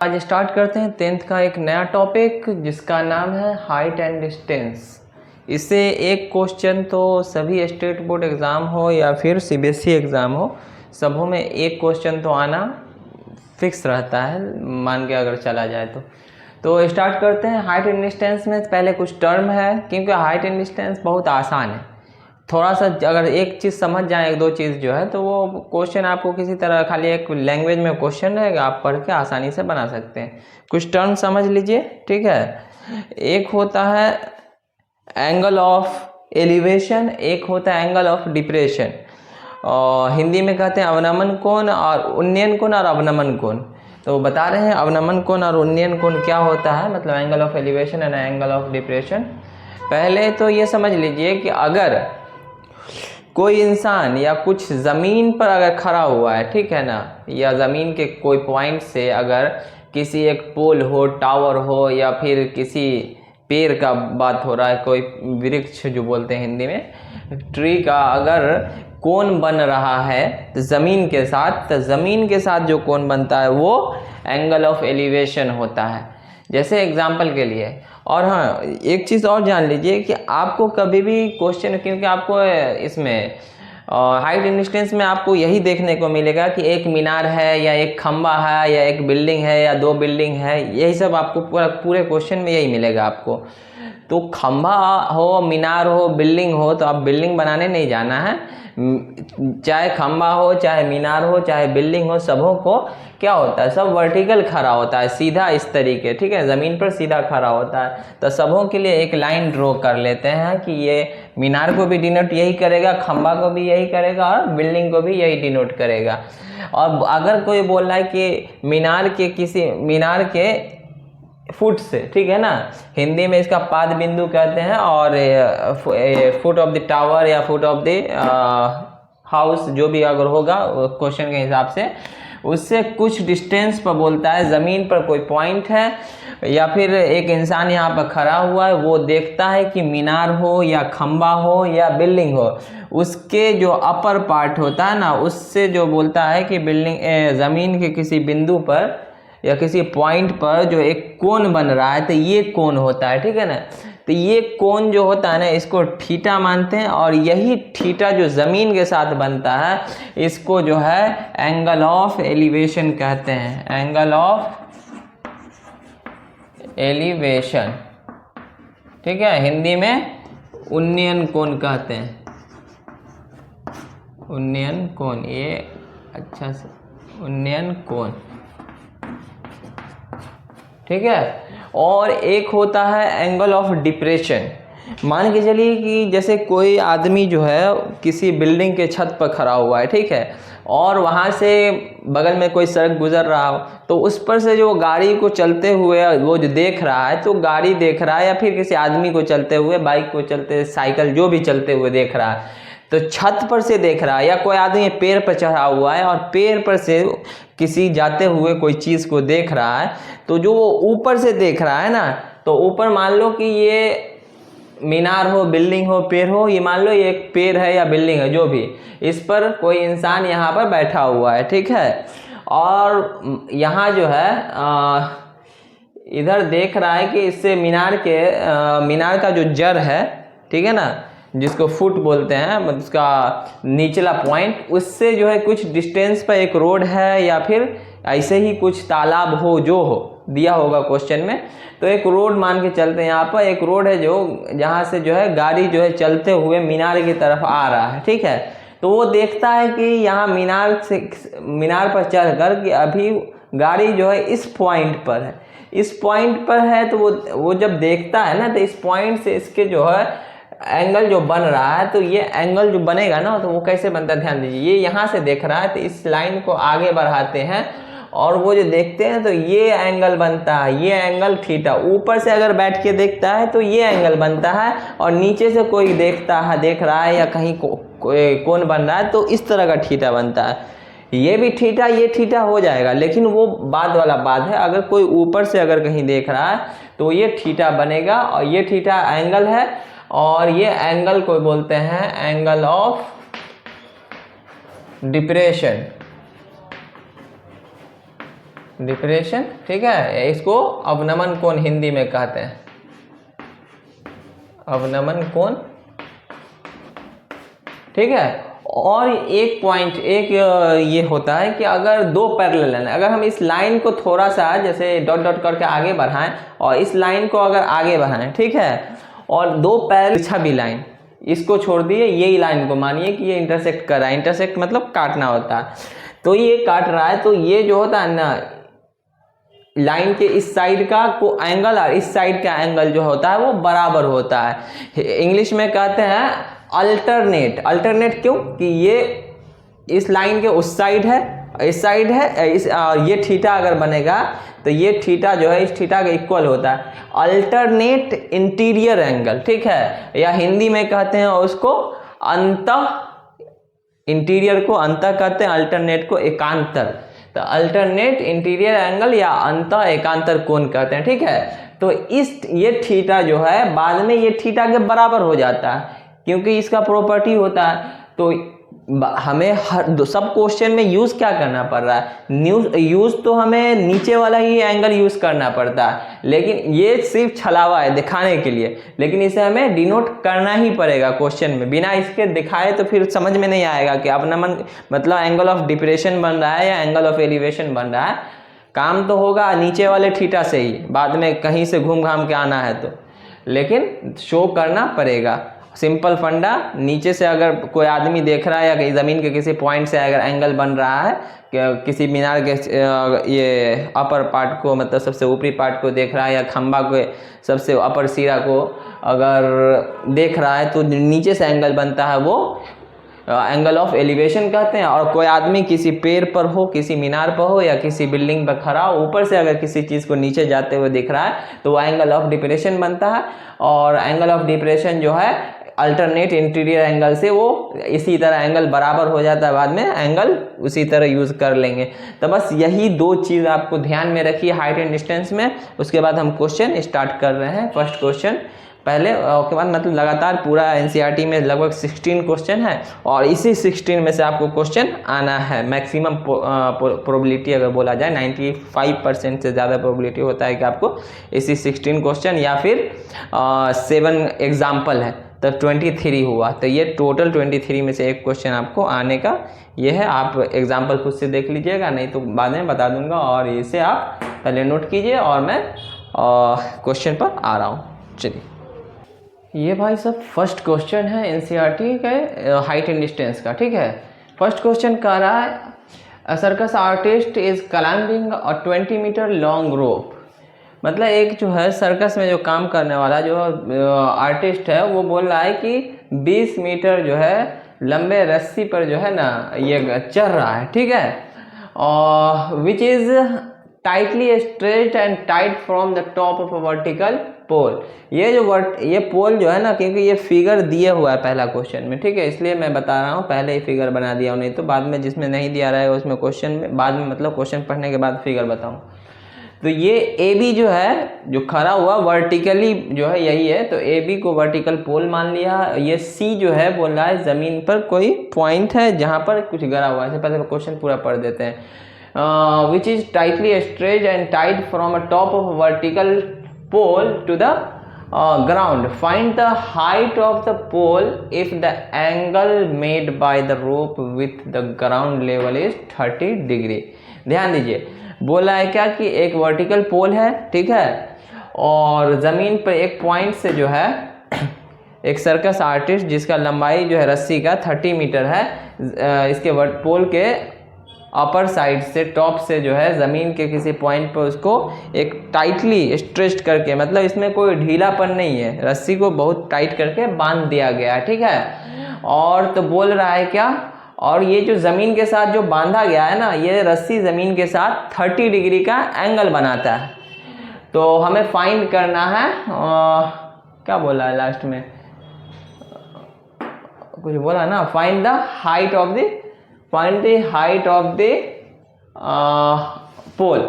आज स्टार्ट करते हैं 10th का एक नया टॉपिक जिसका नाम है हाइट एंड डिस्टेंस। इससे एक क्वेश्चन तो सभी स्टेट बोर्ड एग्ज़ाम हो या फिर सीबीएसई एग्ज़ाम हो, सबों में एक क्वेश्चन तो आना फिक्स रहता है, मान के अगर चला जाए तो स्टार्ट करते हैं। हाइट एंड डिस्टेंस में पहले कुछ टर्म है, क्योंकि हाइट एंड डिस्टेंस बहुत आसान है। थोड़ा सा अगर एक चीज़ समझ जाए, एक दो चीज़ जो है, तो वो क्वेश्चन आपको किसी तरह खाली एक लैंग्वेज में क्वेश्चन रहेगा, आप पढ़ के आसानी से बना सकते हैं। कुछ टर्म समझ लीजिए, ठीक है। एक होता है एंगल ऑफ एलिवेशन, एक होता है एंगल ऑफ डिप्रेशन, और हिंदी में कहते हैं अवनमन कोण और उन्नयन कोण और अवनमन कोण। तो बता रहे हैं अवनमन कोण और उन्नयन कोण क्या होता है, मतलब angle of elevation and angle of depression. पहले तो ये समझ लीजिए कि अगर कोई इंसान या कुछ ज़मीन पर अगर खड़ा हुआ है, ठीक है ना, या ज़मीन के कोई पॉइंट से अगर किसी एक पोल हो, टावर हो, या फिर किसी पेड़ का बात हो रहा है, कोई वृक्ष जो बोलते हैं हिंदी में, ट्री का अगर कोण बन रहा है ज़मीन के साथ, तो ज़मीन के साथ जो कोण बनता है वो एंगल ऑफ एलिवेशन होता है। जैसे एग्जाम्पल के लिए। और हाँ, एक चीज़ और जान लीजिए कि आपको कभी भी क्वेश्चन, क्योंकि आपको इसमें हाइट एंड डिस्टेंस में आपको यही देखने को मिलेगा कि एक मीनार है या एक खंबा है या एक बिल्डिंग है या दो बिल्डिंग है, यही सब आपको पूरे क्वेश्चन में यही मिलेगा आपको। तो खंबा हो, मीनार हो, बिल्डिंग हो, तो आप बिल्डिंग बनाने नहीं जाना है। चाहे खंबा हो, चाहे मीनार हो, चाहे बिल्डिंग हो, सबों को क्या होता है, सब वर्टिकल खड़ा होता है, सीधा इस तरीके, ठीक है, ज़मीन पर सीधा खड़ा होता है। तो सबों के लिए एक लाइन ड्रॉ कर लेते हैं कि ये मीनार को भी डिनोट यही करेगा, खंबा को भी यही करेगा और बिल्डिंग को भी यही डिनोट करेगा। और अगर कोई बोल रहा है कि मीनार के फुट से, ठीक है ना, हिंदी में इसका पाद बिंदु कहते हैं, और फुट ऑफ द टावर या फुट ऑफ द हाउस, जो भी अगर होगा क्वेश्चन के हिसाब से, उससे कुछ डिस्टेंस पर बोलता है ज़मीन पर कोई पॉइंट है या फिर एक इंसान यहाँ पर खड़ा हुआ है, वो देखता है कि मीनार हो या खंबा हो या बिल्डिंग हो, उसके जो अपर पार्ट होता है ना, उससे जो बोलता है कि बिल्डिंग ज़मीन के किसी बिंदु पर या किसी पॉइंट पर जो एक कोण बन रहा है, तो ये कोण होता है, ठीक है ना। तो ये कोण जो होता है ना, इसको थीटा मानते हैं, और यही थीटा जो ज़मीन के साथ बनता है, इसको जो है एंगल ऑफ एलिवेशन कहते हैं, एंगल ऑफ एलिवेशन, ठीक है। हिंदी में उन्नयन कोण कहते हैं, उन्नयन कोण, ये अच्छा से उन्नयन कोण, ठीक है। और एक होता है एंगल ऑफ डिप्रेशन। मान के चलिए कि जैसे कोई आदमी जो है किसी बिल्डिंग के छत पर खड़ा हुआ है, ठीक है, और वहाँ से बगल में कोई सड़क गुजर रहा हो, तो उस पर से जो गाड़ी को चलते हुए वो जो देख रहा है, तो गाड़ी देख रहा है या फिर किसी आदमी को चलते हुए, बाइक को चलते, साइकिल, जो भी चलते हुए देख रहा है, तो छत पर से देख रहा है, या कोई आदमी पेड़ पर चढ़ा हुआ है और पेड़ पर से किसी जाते हुए कोई चीज़ को देख रहा है, तो जो वो ऊपर से देख रहा है ना, तो ऊपर मान लो कि ये मीनार हो, बिल्डिंग हो, पेड़ हो, ये मान लो ये एक पेड़ है या बिल्डिंग है, जो भी, इस पर कोई इंसान यहाँ पर बैठा हुआ है, ठीक है। और यहाँ जो है इधर देख रहा है कि इससे मीनार का जो जड़ है, ठीक है ना, जिसको फुट बोलते हैं, मतलब उसका निचला पॉइंट, उससे जो है कुछ डिस्टेंस पर एक रोड है या फिर ऐसे ही कुछ तालाब हो, जो हो दिया होगा क्वेश्चन में, तो एक रोड मान के चलते हैं। यहाँ पर एक रोड है जो जहाँ से जो है गाड़ी जो है चलते हुए मीनार की तरफ आ रहा है, ठीक है। तो वो देखता है कि यहाँ मीनार पर चढ़ कर कि अभी गाड़ी जो है इस पॉइंट पर है, इस पॉइंट पर है, तो वो जब देखता है ना, तो इस पॉइंट से इसके जो है एंगल जो बन रहा है, तो ये एंगल जो बनेगा ना, तो वो कैसे बनता है, ध्यान दीजिए। ये यहाँ से देख रहा है, तो इस लाइन को आगे बढ़ाते हैं और वो जो देखते हैं, तो ये एंगल बनता है, ये एंगल थीटा। ऊपर से अगर बैठ के देखता है तो ये एंगल बनता है, और नीचे से कोई देख रहा है या कहीं कोण बन रहा है, तो इस तरह का थीटा बनता है। ये भी थीटा, ये थीटा हो जाएगा, लेकिन वो बाद वाला बात है। अगर कोई ऊपर से अगर कहीं देख रहा है तो ये थीटा बनेगा, और ये थीटा एंगल है, और ये एंगल को बोलते हैं एंगल ऑफ डिप्रेशन, डिप्रेशन, ठीक है। इसको अवनमन कोण हिंदी में कहते हैं, अवनमन कोण, ठीक है। और एक पॉइंट एक ये होता है कि अगर दो पैरेलल लाइन, अगर हम इस लाइन को थोड़ा सा जैसे डॉट डॉट करके आगे बढ़ाएं और इस लाइन को अगर आगे बढ़ाएं, ठीक है, और दो पैरेलल छवि लाइन, इसको छोड़ दिए, यही लाइन को मानिए कि ये इंटरसेक्ट कर रहा है, इंटरसेक्ट मतलब काटना होता है, तो ये काट रहा है, तो ये जो होता है ना लाइन के इस साइड का को एंगल और इस साइड का एंगल जो होता है वो बराबर होता है। इंग्लिश में कहते हैं अल्टरनेट। अल्टरनेट क्यों? कि ये इस लाइन के उस साइड है, इस साइड है, ये थीटा अगर बनेगा तो ये थीटा जो है इस थीटा के इक्वल होता है। अल्टरनेट इंटीरियर एंगल, ठीक है, या हिंदी में कहते हैं उसको अंतः, इंटीरियर को अंतः कहते हैं, अल्टरनेट को एकांतर, तो अल्टरनेट इंटीरियर एंगल या अंतः एकांतर कोण कहते हैं, ठीक है। तो इस ये थीटा जो है बाद में ये थीटा के बराबर हो जाता है क्योंकि इसका प्रॉपर्टी होता है। तो हमें हर सब क्वेश्चन में यूज क्या करना पड़ रहा है, यूज तो हमें नीचे वाला ही एंगल यूज करना पड़ता है, लेकिन ये सिर्फ छलावा है दिखाने के लिए, लेकिन इसे हमें डिनोट करना ही पड़ेगा क्वेश्चन में। बिना इसके दिखाए तो फिर समझ में नहीं आएगा कि अवनमन मतलब एंगल ऑफ डिप्रेशन बन रहा है या एंगल ऑफ एलिवेशन बन रहा है। काम तो होगा नीचे वाले थीटा से ही, बाद में कहीं से घूम घाम के आना है तो, लेकिन शो करना पड़ेगा। सिंपल फंडा, नीचे से अगर कोई आदमी देख रहा है या कहीं ज़मीन के किसी पॉइंट से अगर एंगल बन रहा है, किसी मीनार के ये अपर पार्ट को मतलब सबसे ऊपरी पार्ट को देख रहा है या खंबा के सबसे अपर सिरा को अगर देख रहा है तो नीचे से एंगल बनता है, वो एंगल ऑफ एलिवेशन कहते हैं। और कोई आदमी किसी पेड़ पर हो, किसी मीनार पर हो या किसी बिल्डिंग पर खड़ा हो, ऊपर से अगर किसी चीज़ को नीचे जाते हुए दिख रहा है तो वो एंगल ऑफ डिप्रेशन बनता है। और एंगल ऑफ डिप्रेशन जो है अल्टरनेट इंटीरियर एंगल से वो इसी तरह एंगल बराबर हो जाता है, बाद में एंगल उसी तरह यूज़ कर लेंगे। तो बस यही दो चीज़ आपको ध्यान में रखिए हाइट एंड डिस्टेंस में। उसके बाद हम क्वेश्चन स्टार्ट कर रहे हैं। फर्स्ट क्वेश्चन पहले, उसके बाद मतलब लगातार पूरा एनसीईआरटी में लगभग 16 क्वेश्चन है और इसी 16 में से आपको क्वेश्चन आना है। मैक्सिमम प्रोबेबिलिटी अगर बोला जाए 95% से ज़्यादा प्रोबेबिलिटी होता है कि आपको इसी 16 क्वेश्चन या फिर 7 एग्जाम्पल है तब 23 हुआ, तो ये टोटल 23 में से एक क्वेश्चन आपको आने का ये है। आप एग्जाम्पल खुद से देख लीजिएगा, नहीं तो बाद में बता दूंगा, और इसे आप पहले नोट कीजिए और मैं क्वेश्चन पर आ रहा हूँ। चलिए, ये भाई सब फर्स्ट क्वेश्चन है एनसीईआरटी के हाइट एंड डिस्टेंस का, ठीक है। फर्स्ट क्वेश्चन कह रहा है a circus artist is climbing a 20 metre long rope. मतलब एक जो है सर्कस में जो काम करने वाला जो आर्टिस्ट है वो बोल रहा है कि 20 मीटर जो है लंबे रस्सी पर जो है ना ये चढ़ रहा है, ठीक है, और which is tightly stretched and tight from the top of a vertical pole. ये जो ये पोल जो है ना, क्योंकि ये फिगर दिया हुआ है पहला क्वेश्चन में, ठीक है, इसलिए मैं बता रहा हूँ, पहले ही फिगर बना दिया हूँ, नहीं तो बाद में जिसमें नहीं दिया रहेगा उसमें क्वेश्चन में बाद में मतलब क्वेश्चन पढ़ने के बाद फिगर बताऊँ। तो ये ए बी जो है जो खड़ा हुआ वर्टिकली जो है यही है, तो ए बी को वर्टिकल पोल मान लिया। ये सी जो है बोल रहा है ज़मीन पर कोई पॉइंट है जहाँ पर कुछ गड़ा हुआ है। पहले क्वेश्चन पूरा पढ़ देते हैं। Which is tightly stretched and tight from a top of vertical pole to the ground. Find the height of the pole if the angle made by the rope with the ground level is 30 degree. ध्यान दीजिए, बोला है क्या कि एक vertical पोल है, ठीक है, और ज़मीन पर एक पॉइंट से जो है एक सर्कस आर्टिस्ट जिसका लंबाई जो है रस्सी का 30 मीटर है, इसके पोल के अपर साइड से टॉप से जो है ज़मीन के किसी पॉइंट पर उसको एक टाइटली स्ट्रेच्ड करके, मतलब इसमें कोई ढीलापन नहीं है, रस्सी को बहुत टाइट करके बांध दिया गया है, ठीक है। और तो बोल रहा है क्या, और ये जो ज़मीन के साथ जो बांधा गया है ना, ये रस्सी ज़मीन के साथ 30 डिग्री का एंगल बनाता है। तो हमें फाइंड करना है क्या बोला है लास्ट में, कुछ बोला ना, find the height of the pole,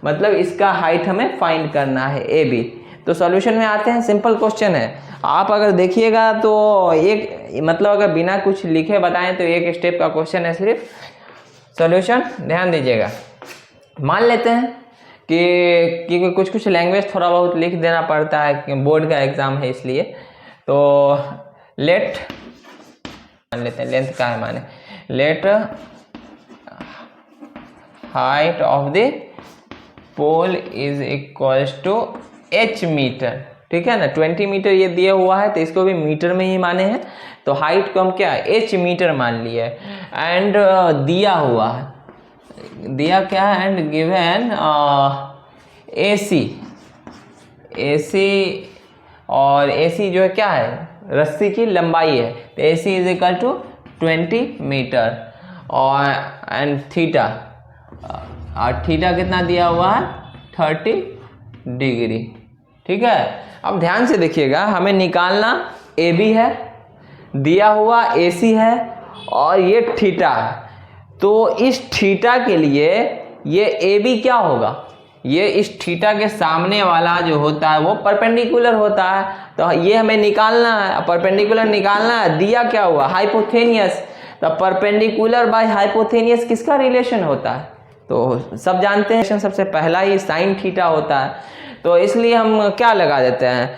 मतलब इसका हाइट हमें फाइंड करना है ए बी। तो सॉल्यूशन में आते हैं, सिंपल क्वेश्चन है। आप अगर देखिएगा तो एक मतलब अगर बिना कुछ लिखे बताएं तो एक स्टेप का क्वेश्चन है सिर्फ। सॉल्यूशन ध्यान दीजिएगा। मान लेते हैं क्योंकि कुछ कुछ लैंग्वेज थोड़ा बहुत लिख देना पड़ता है, बोर्ड का एग्ज़ाम है इसलिए। तो लेट मान लेते हैं, लेंथ का है माने, let height of the pole is equals to h metre, ठीक है ना। 20 मीटर ये दिया हुआ है तो इसको भी मीटर में ही माने हैं, तो हाइट को हम क्या h मीटर मान लिए। एंड दिया हुआ है, दिया क्या है, एंड गिवन AC और AC जो है क्या है, रस्सी की लंबाई है, तो AC is equal to 20 metre. और एंड थीटा, और थीटा कितना दिया हुआ है, 30 डिग्री, ठीक है। अब ध्यान से देखिएगा, हमें निकालना AB है, दिया हुआ AC है और ये थीटा है। तो इस थीटा के लिए ये AB क्या होगा, ये इस थीटा के सामने वाला जो होता है वो परपेंडिकुलर होता है, तो ये हमें निकालना है। परपेंडिकुलर निकालना है, दिया क्या हुआ, हाइपोथेनियस, तो परपेंडिकुलर बाय हाइपोथेनियस किसका रिलेशन होता है, तो सब जानते हैं, सबसे पहला ही साइन थीटा होता है, तो इसलिए हम क्या लगा देते हैं,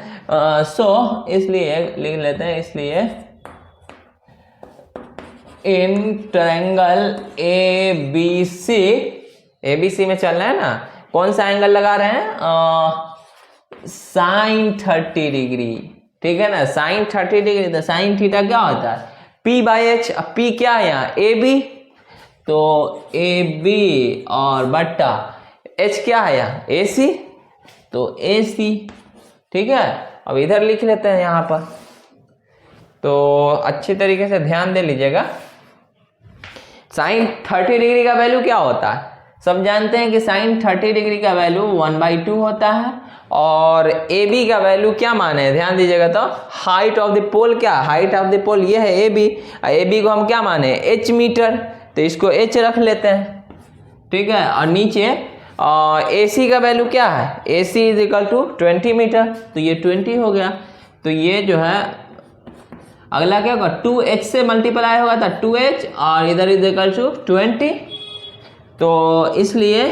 इसलिए लिख लेते हैं, इसलिए इन ट्रायंगल ABC में चलना है ना, कौन सा एंगल लगा रहे हैं, साइन 30 डिग्री, ठीक है ना, साइन 30 डिग्री। तो साइन थीटा क्या होता है, P/H, अब P क्या है यहाँ, AB, तो AB और बट्टा H क्या है यहाँ, AC, तो AC, ठीक है। अब इधर लिख लेते हैं यहाँ पर, तो अच्छी तरीके से ध्यान दे लीजिएगा। साइन 30 डिग्री का वैल्यू क्या होता है, सब जानते हैं कि साइन 30 डिग्री का वैल्यू 1/2 होता है, और AB का वैल्यू क्या माने हैं, ध्यान दीजिएगा, तो हाइट ऑफ द पोल, क्या हाइट ऑफ द पोल, ये है AB, AB को हम क्या माने, h मीटर, तो इसको h रख लेते हैं, ठीक है। और नीचे AC का वैल्यू क्या है, AC is equal to 20 metre, तो ये 20 हो गया। तो ये जो है अगला क्या होगा, 2h से मल्टीप्लाई होगा था 2h, और इधर इज इक्वल टू 20, तो इसलिए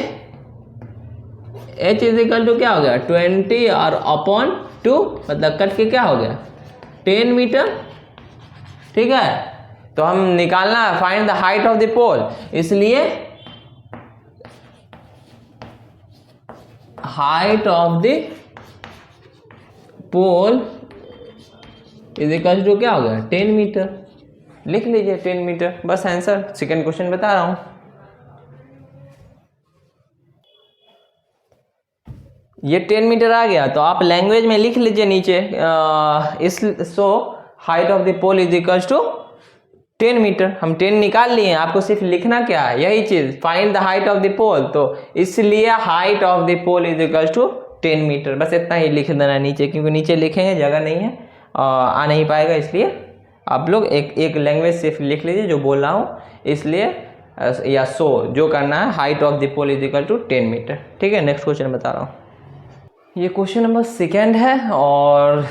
h इज इक्वल टू क्या हो गया, 20 और अपॉन 2, मतलब कट के क्या हो गया, 10 मीटर, ठीक है। तो हम निकालना है, find the height of the pole, इसलिए height of the pole is equal to क्या हो गया, 10 मीटर, लिख लीजिए 10 मीटर, बस आंसर, सेकंड क्वेश्चन बता रहा हूं। ये 10 मीटर आ गया, तो आप लैंग्वेज में लिख लीजिए नीचे, height of the pole is equal to 10 metre. हम 10 निकाल लिए, आपको सिर्फ लिखना क्या है, यही चीज, find the height of the pole, तो इसलिए height of the pole is equal to 10 metre, बस इतना ही लिख देना नीचे, क्योंकि नीचे लिखेंगे जगह नहीं है, आ नहीं पाएगा, इसलिए आप लोग एक लैंग्वेज सिर्फ लिख लीजिए जो बोल रहा हूँ, इसलिए या जो करना है, height of the pole is equal to 10 metre, ठीक है। नेक्स्ट क्वेश्चन बता रहा हूँ, ये क्वेश्चन नंबर सेकेंड है और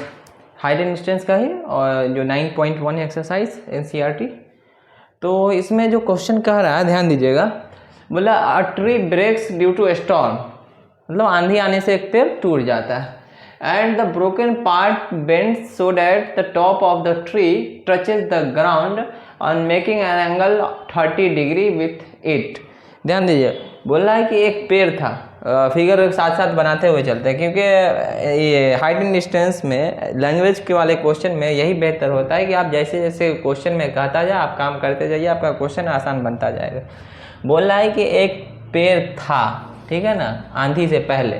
हाइट एंड डिस्टेंस का ही, और जो 9.1 एक्सरसाइज NCERT। तो इसमें जो क्वेश्चन कह रहा है, ध्यान दीजिएगा, बोला a tree breaks due to storm, मतलब आंधी आने से एक पेड़ टूट जाता है, and the broken part bends so that the top of the tree touches the ground on making an angle 30 degree with it. ध्यान दीजिए, बोल रहा है कि एक पेड़ था, फिगर साथ साथ बनाते हुए चलते हैं, क्योंकि ये हाइट एंड डिस्टेंस में लैंग्वेज के वाले क्वेश्चन में यही बेहतर होता है कि आप जैसे जैसे क्वेश्चन में कहता जाए, आप काम करते जाइए, आपका क्वेश्चन आसान बनता जाएगा। बोल रहा है कि एक पेड़ था, ठीक है ना, आंधी से पहले,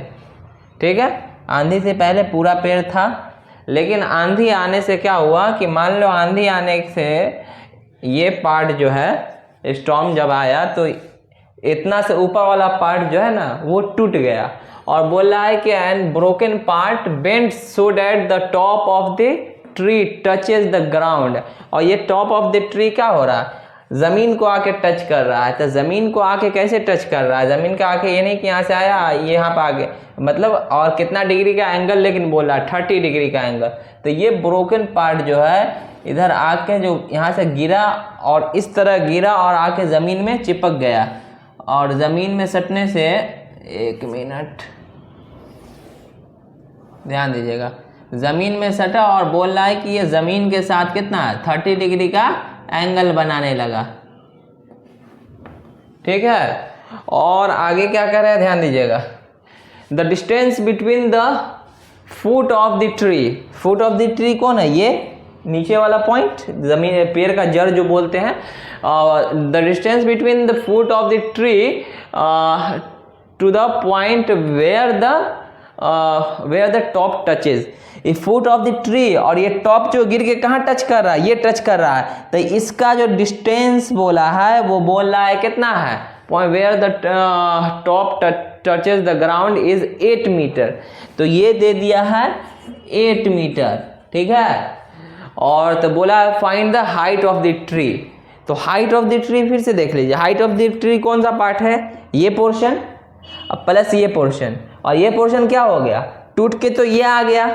ठीक है, आंधी से पहले पूरा पेड़ था, लेकिन आंधी आने से क्या हुआ कि मान लो आंधी आने से ये पार्ट जो है, स्टॉर्म जब आया तो इतना से ऊपर वाला पार्ट जो है ना वो टूट गया, और बोल रहा है कि and broken part bend so that the top of the tree touches the ground, और ये टॉप ऑफ द ट्री क्या हो रहा है, ज़मीन को आके टच कर रहा है। तो ज़मीन को आके कैसे टच कर रहा है, ज़मीन का आके ये नहीं कि यहाँ से आया ये यहाँ पर आगे, मतलब और कितना डिग्री का एंगल, लेकिन बोल रहा है 30 डिग्री का एंगल। तो ये ब्रोकन पार्ट जो है इधर आके जो यहाँ से गिरा और इस तरह गिरा और आके ज़मीन में चिपक गया, और ज़मीन में सटने से एक मिनट ध्यान दीजिएगा, ज़मीन में सटा और बोल रहा है कि ये ज़मीन के साथ कितना 30 डिग्री का एंगल बनाने लगा। ठीक है, और आगे क्या कर रहा है ध्यान दीजिएगा, the distance between the foot of the tree. Foot of the tree कौन है, ये नीचे वाला पॉइंट, जमीन पेड़ का जड़ जो बोलते हैं। The distance between the foot of the tree to the point where the top touches. ये फुट ऑफ द ट्री और ये टॉप जो गिर के कहाँ टच कर रहा है, ये टच कर रहा है, तो इसका जो डिस्टेंस बोला है वो बोल रहा है कितना है, point where the top touches the ground is 8 metre. तो ये दे दिया है 8 मीटर। ठीक है, और तो बोला find the height of the tree. तो हाइट ऑफ द ट्री फिर से देख लीजिए, हाइट ऑफ द ट्री कौन सा पार्ट है, ये पोर्शन प्लस ये पोर्शन, और ये पोर्शन क्या हो गया, टूट के तो ये आ गया,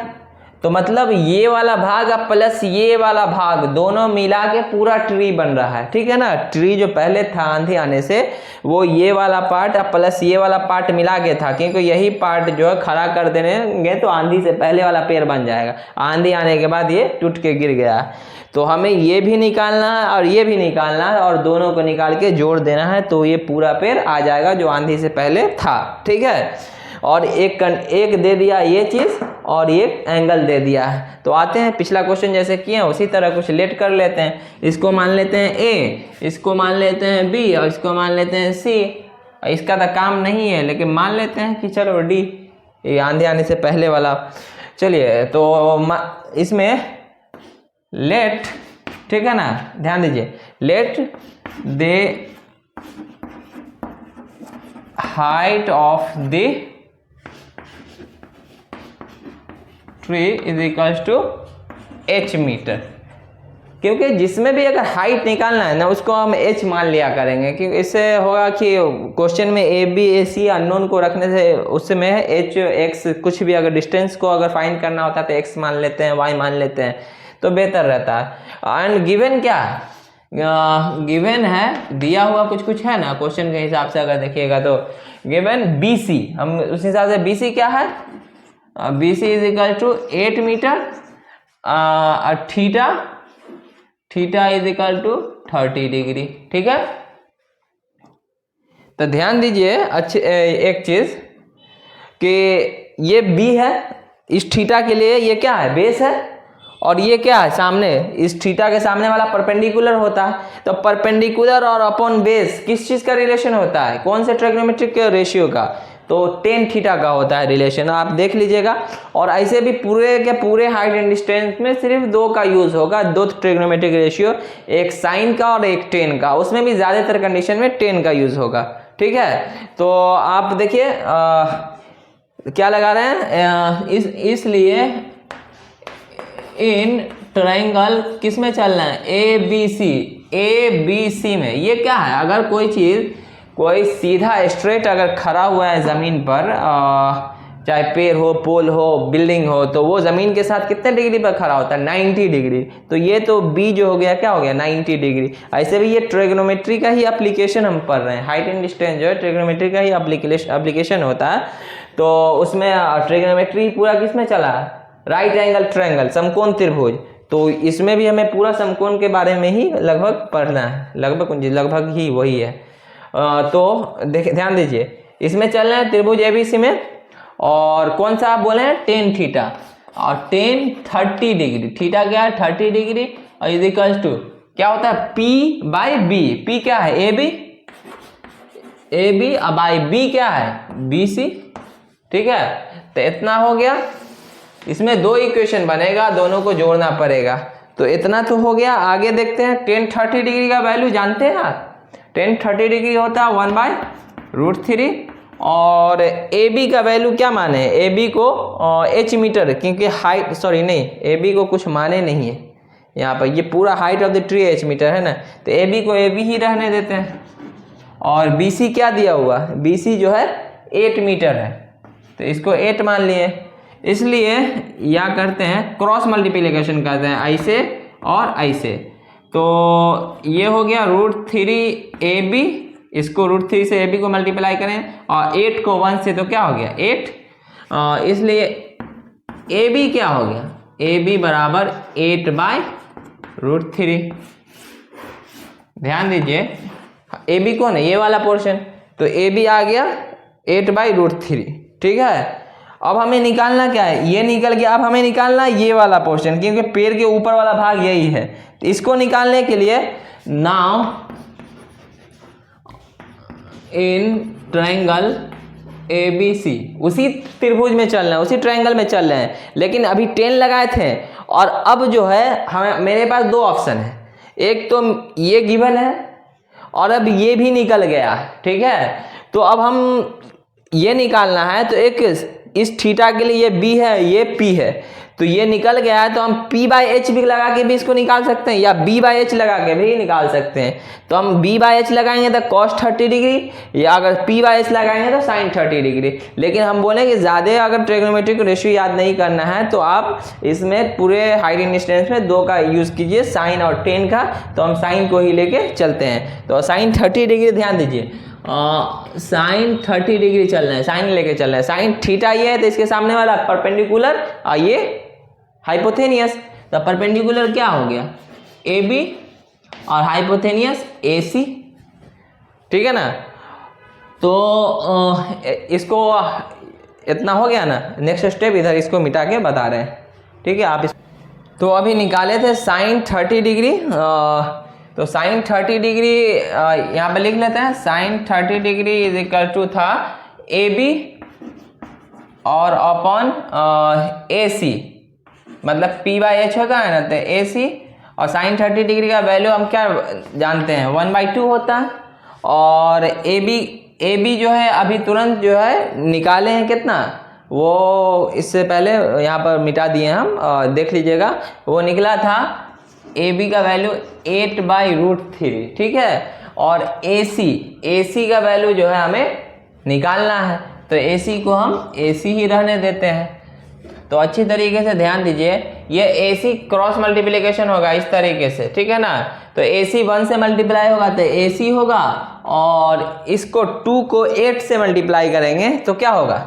तो मतलब ये वाला भाग अब प्लस ये वाला भाग दोनों मिला के पूरा ट्री बन रहा है। ठीक है ना, ट्री जो पहले था आंधी आने से वो ये वाला पार्ट अब प्लस ये वाला पार्ट मिला के था, क्योंकि यही पार्ट जो है खड़ा कर देंगे तो आंधी से पहले वाला पेड़ बन जाएगा, आंधी आने के बाद ये टूट के गिर गया। तो हमें ये भी निकालना है और ये भी निकालना है और दोनों को निकाल के जोड़ देना है, तो ये पूरा पेड़ आ जाएगा जो आंधी से पहले था। ठीक है, और एक दे दिया ये चीज़ और एक एंगल दे दिया है। तो आते हैं पिछला क्वेश्चन जैसे किए हैं उसी तरह कुछ लेट कर लेते हैं। इसको मान लेते हैं ए, इसको मान लेते हैं बी और इसको मान लेते हैं सी। इसका तो काम नहीं है लेकिन मान लेते हैं कि चलो डी, ये आंधी आने से पहले वाला। चलिए तो इसमें लेट, ठीक है ना, ध्यान दीजिए, let the height of the tree is equals to h metre. क्योंकि जिसमें भी अगर हाइट निकालना है ना उसको हम h मान लिया करेंगे, क्योंकि इससे होगा कि क्वेश्चन में A B A C unknown को रखने से उसमें h x कुछ भी अगर डिस्टेंस को अगर फाइंड करना होता है तो x मान लेते हैं, y मान लेते हैं, तो बेहतर रहता है। एंड गिवन क्या है, गिवन है दिया हुआ कुछ है ना क्वेश्चन के हिसाब से अगर देखिएगा तो गिवन BC, हम उस हिसाब से BC क्या है, BC is equal to 8 metre, theta is equal to 30 degree. ठीक है, तो ध्यान दीजिए अच्छे एक चीज कि ये B है, इस थीटा के लिए ये क्या है, बेस है, और ये क्या है सामने, इस थीटा के सामने वाला परपेंडिकुलर होता है। तो परपेंडिकुलर और अपॉन बेस किस चीज का रिलेशन होता है, कौन से ट्रिग्नोमेट्रिक रेशियो का, तो टेन थीटा का होता है रिलेशन, आप देख लीजिएगा। और ऐसे भी पूरे के पूरे हाइट एंड डिस्टेंस में सिर्फ दो का यूज होगा, दो ट्रिग्नोमेट्रिक रेशियो, एक साइन का और एक टेन का, उसमें भी ज्यादातर कंडीशन में टेन का यूज होगा। ठीक है, तो आप देखिए क्या लगा रहे हैं, इसलिए इन ट्रायंगल किस में चलना है, ए बी सी में। ये क्या है, अगर कोई चीज कोई सीधा स्ट्रेट अगर खड़ा हुआ है ज़मीन पर, चाहे पेड़ हो, पोल हो, बिल्डिंग हो, तो वो ज़मीन के साथ कितने डिग्री पर खड़ा होता है, 90 डिग्री। तो ये तो बी जो हो गया क्या हो गया, 90 डिग्री। ऐसे भी ये ट्रिग्नोमेट्री का ही एप्लीकेशन हम पढ़ रहे हैं, हाइट एंड डिस्टेंस जो है ट्रिग्नोमेट्री का ही एप्लीकेशन होता है। तो उसमें ट्रिग्नोमेट्री पूरा किस में चला है, राइट एंगल ट्रायंगल, समकोण त्रिभुज। तो इसमें भी हमें पूरा समकोण के बारे में ही लगभग पढ़ना है, लगभग ही वही है। तो ध्यान दीजिए, इसमें चल रहे हैं त्रिभुज एबीसी में, और कौन सा आप बोले हैं, टेन थीटा, और टेन 30 डिग्री, थीटा क्या है 30 डिग्री, और इज इक्वल्स टू क्या होता है, पी बाई बी। पी क्या है, ए बी बाई बी क्या है, बी सी। ठीक है, तो इतना हो गया। इसमें दो इक्वेशन बनेगा, दोनों को जोड़ना पड़ेगा। तो इतना तो हो गया। आगे देखते हैं, टेन 30 डिग्री का वैल्यू जानते हैं आप, टेन 30 डिग्री होता है 1/√3, और ए बी का वैल्यू क्या माने, ए बी को h मीटर, क्योंकि हाइट ए बी को कुछ माने नहीं है यहाँ पर, ये पूरा height of the tree h metre है ना, तो ए बी को ए बी ही रहने देते हैं। और बी सी क्या दिया हुआ, बी सी जो है 8 मीटर है, तो इसको 8 मान लिए। इसलिए या करते हैं क्रॉस मल्टीप्लिकेशन करते हैं, ऐसे और ऐसे। तो ये हो गया √3 AB इसको √3 से AB को मल्टीप्लाई करें और 8 को 1 से, तो क्या हो गया 8, इसलिए AB क्या हो गया, AB बराबर 8/√3। ध्यान दीजिए AB कौन है, ये वाला पोर्शन, तो AB आ गया 8/√3। ठीक है, अब हमें निकालना क्या है, ये निकल गया, अब हमें निकालना है ये वाला पोर्शन, क्योंकि पेड़ के ऊपर वाला भाग यही है। तो इसको निकालने के लिए नाउ इन ट्रायंगल ABC, उसी त्रिभुज में चल रहे हैं, उसी ट्रायंगल में चल रहे हैं, लेकिन अभी 10 लगाए थे और अब जो है हमें, मेरे पास दो ऑप्शन है, एक तो ये गिवन है और अब ये भी निकल गया। ठीक है, तो अब हम ये निकालना है, तो एक इस थीटा के लिए ये B है, ये P है, तो ये निकल गया है, तो हम P/H भी लगा के भी इसको निकाल सकते हैं या B/H लगा के भी निकाल सकते हैं। तो हम B/H लगाएंगे तो cos 30 डिग्री, या अगर P/H लगाएंगे तो sin 30 डिग्री। लेकिन हम बोले कि ज़्यादा अगर ट्रिग्नोमेट्रिक रेशियो याद नहीं करना है तो आप इसमें पूरे हाइट एंड डिस्टेंस में 2 का यूज़ कीजिए, sin और tan का, तो हम sin को ही लेके चलते हैं। तो sin 30 डिग्री, ध्यान दीजिए sin 30 डिग्री चल रहे हैं, साइन लेके चल रहे हैं, साइन थीटा ये है तो इसके सामने वाला परपेंडिकुलर और ये हाइपोथेनियस, तो परपेंडिकुलर क्या हो गया AB और हाइपोथेनियस AC। ठीक है ना, तो इसको इतना हो गया ना, नेक्स्ट स्टेप इधर इसको मिटा के बता रहे हैं। ठीक है, आप तो अभी निकाले थे sin 30 डिग्री, तो sin 30 डिग्री यहाँ पे लिख लेते हैं, sin 30 degree is equal to था AB और अपॉन AC, मतलब P/H होता है ना, तो AC और sin 30 डिग्री का वैल्यू हम क्या जानते हैं 1/2 होता है, और AB जो है अभी तुरंत जो है निकाले हैं कितना, वो इससे पहले यहाँ पर मिटा दिए हम, देख लीजिएगा, वो निकला था AB का वैल्यू 8/√3। ठीक है, और AC का वैल्यू जो है हमें निकालना है, तो AC को हम AC ही रहने देते हैं। तो अच्छी तरीके से ध्यान दीजिए, ये AC क्रॉस मल्टीप्लिकेशन होगा इस तरीके से। ठीक है ना, तो AC 1 से मल्टीप्लाई होगा तो AC होगा, और इसको 2 को 8 से मल्टीप्लाई करेंगे तो क्या होगा,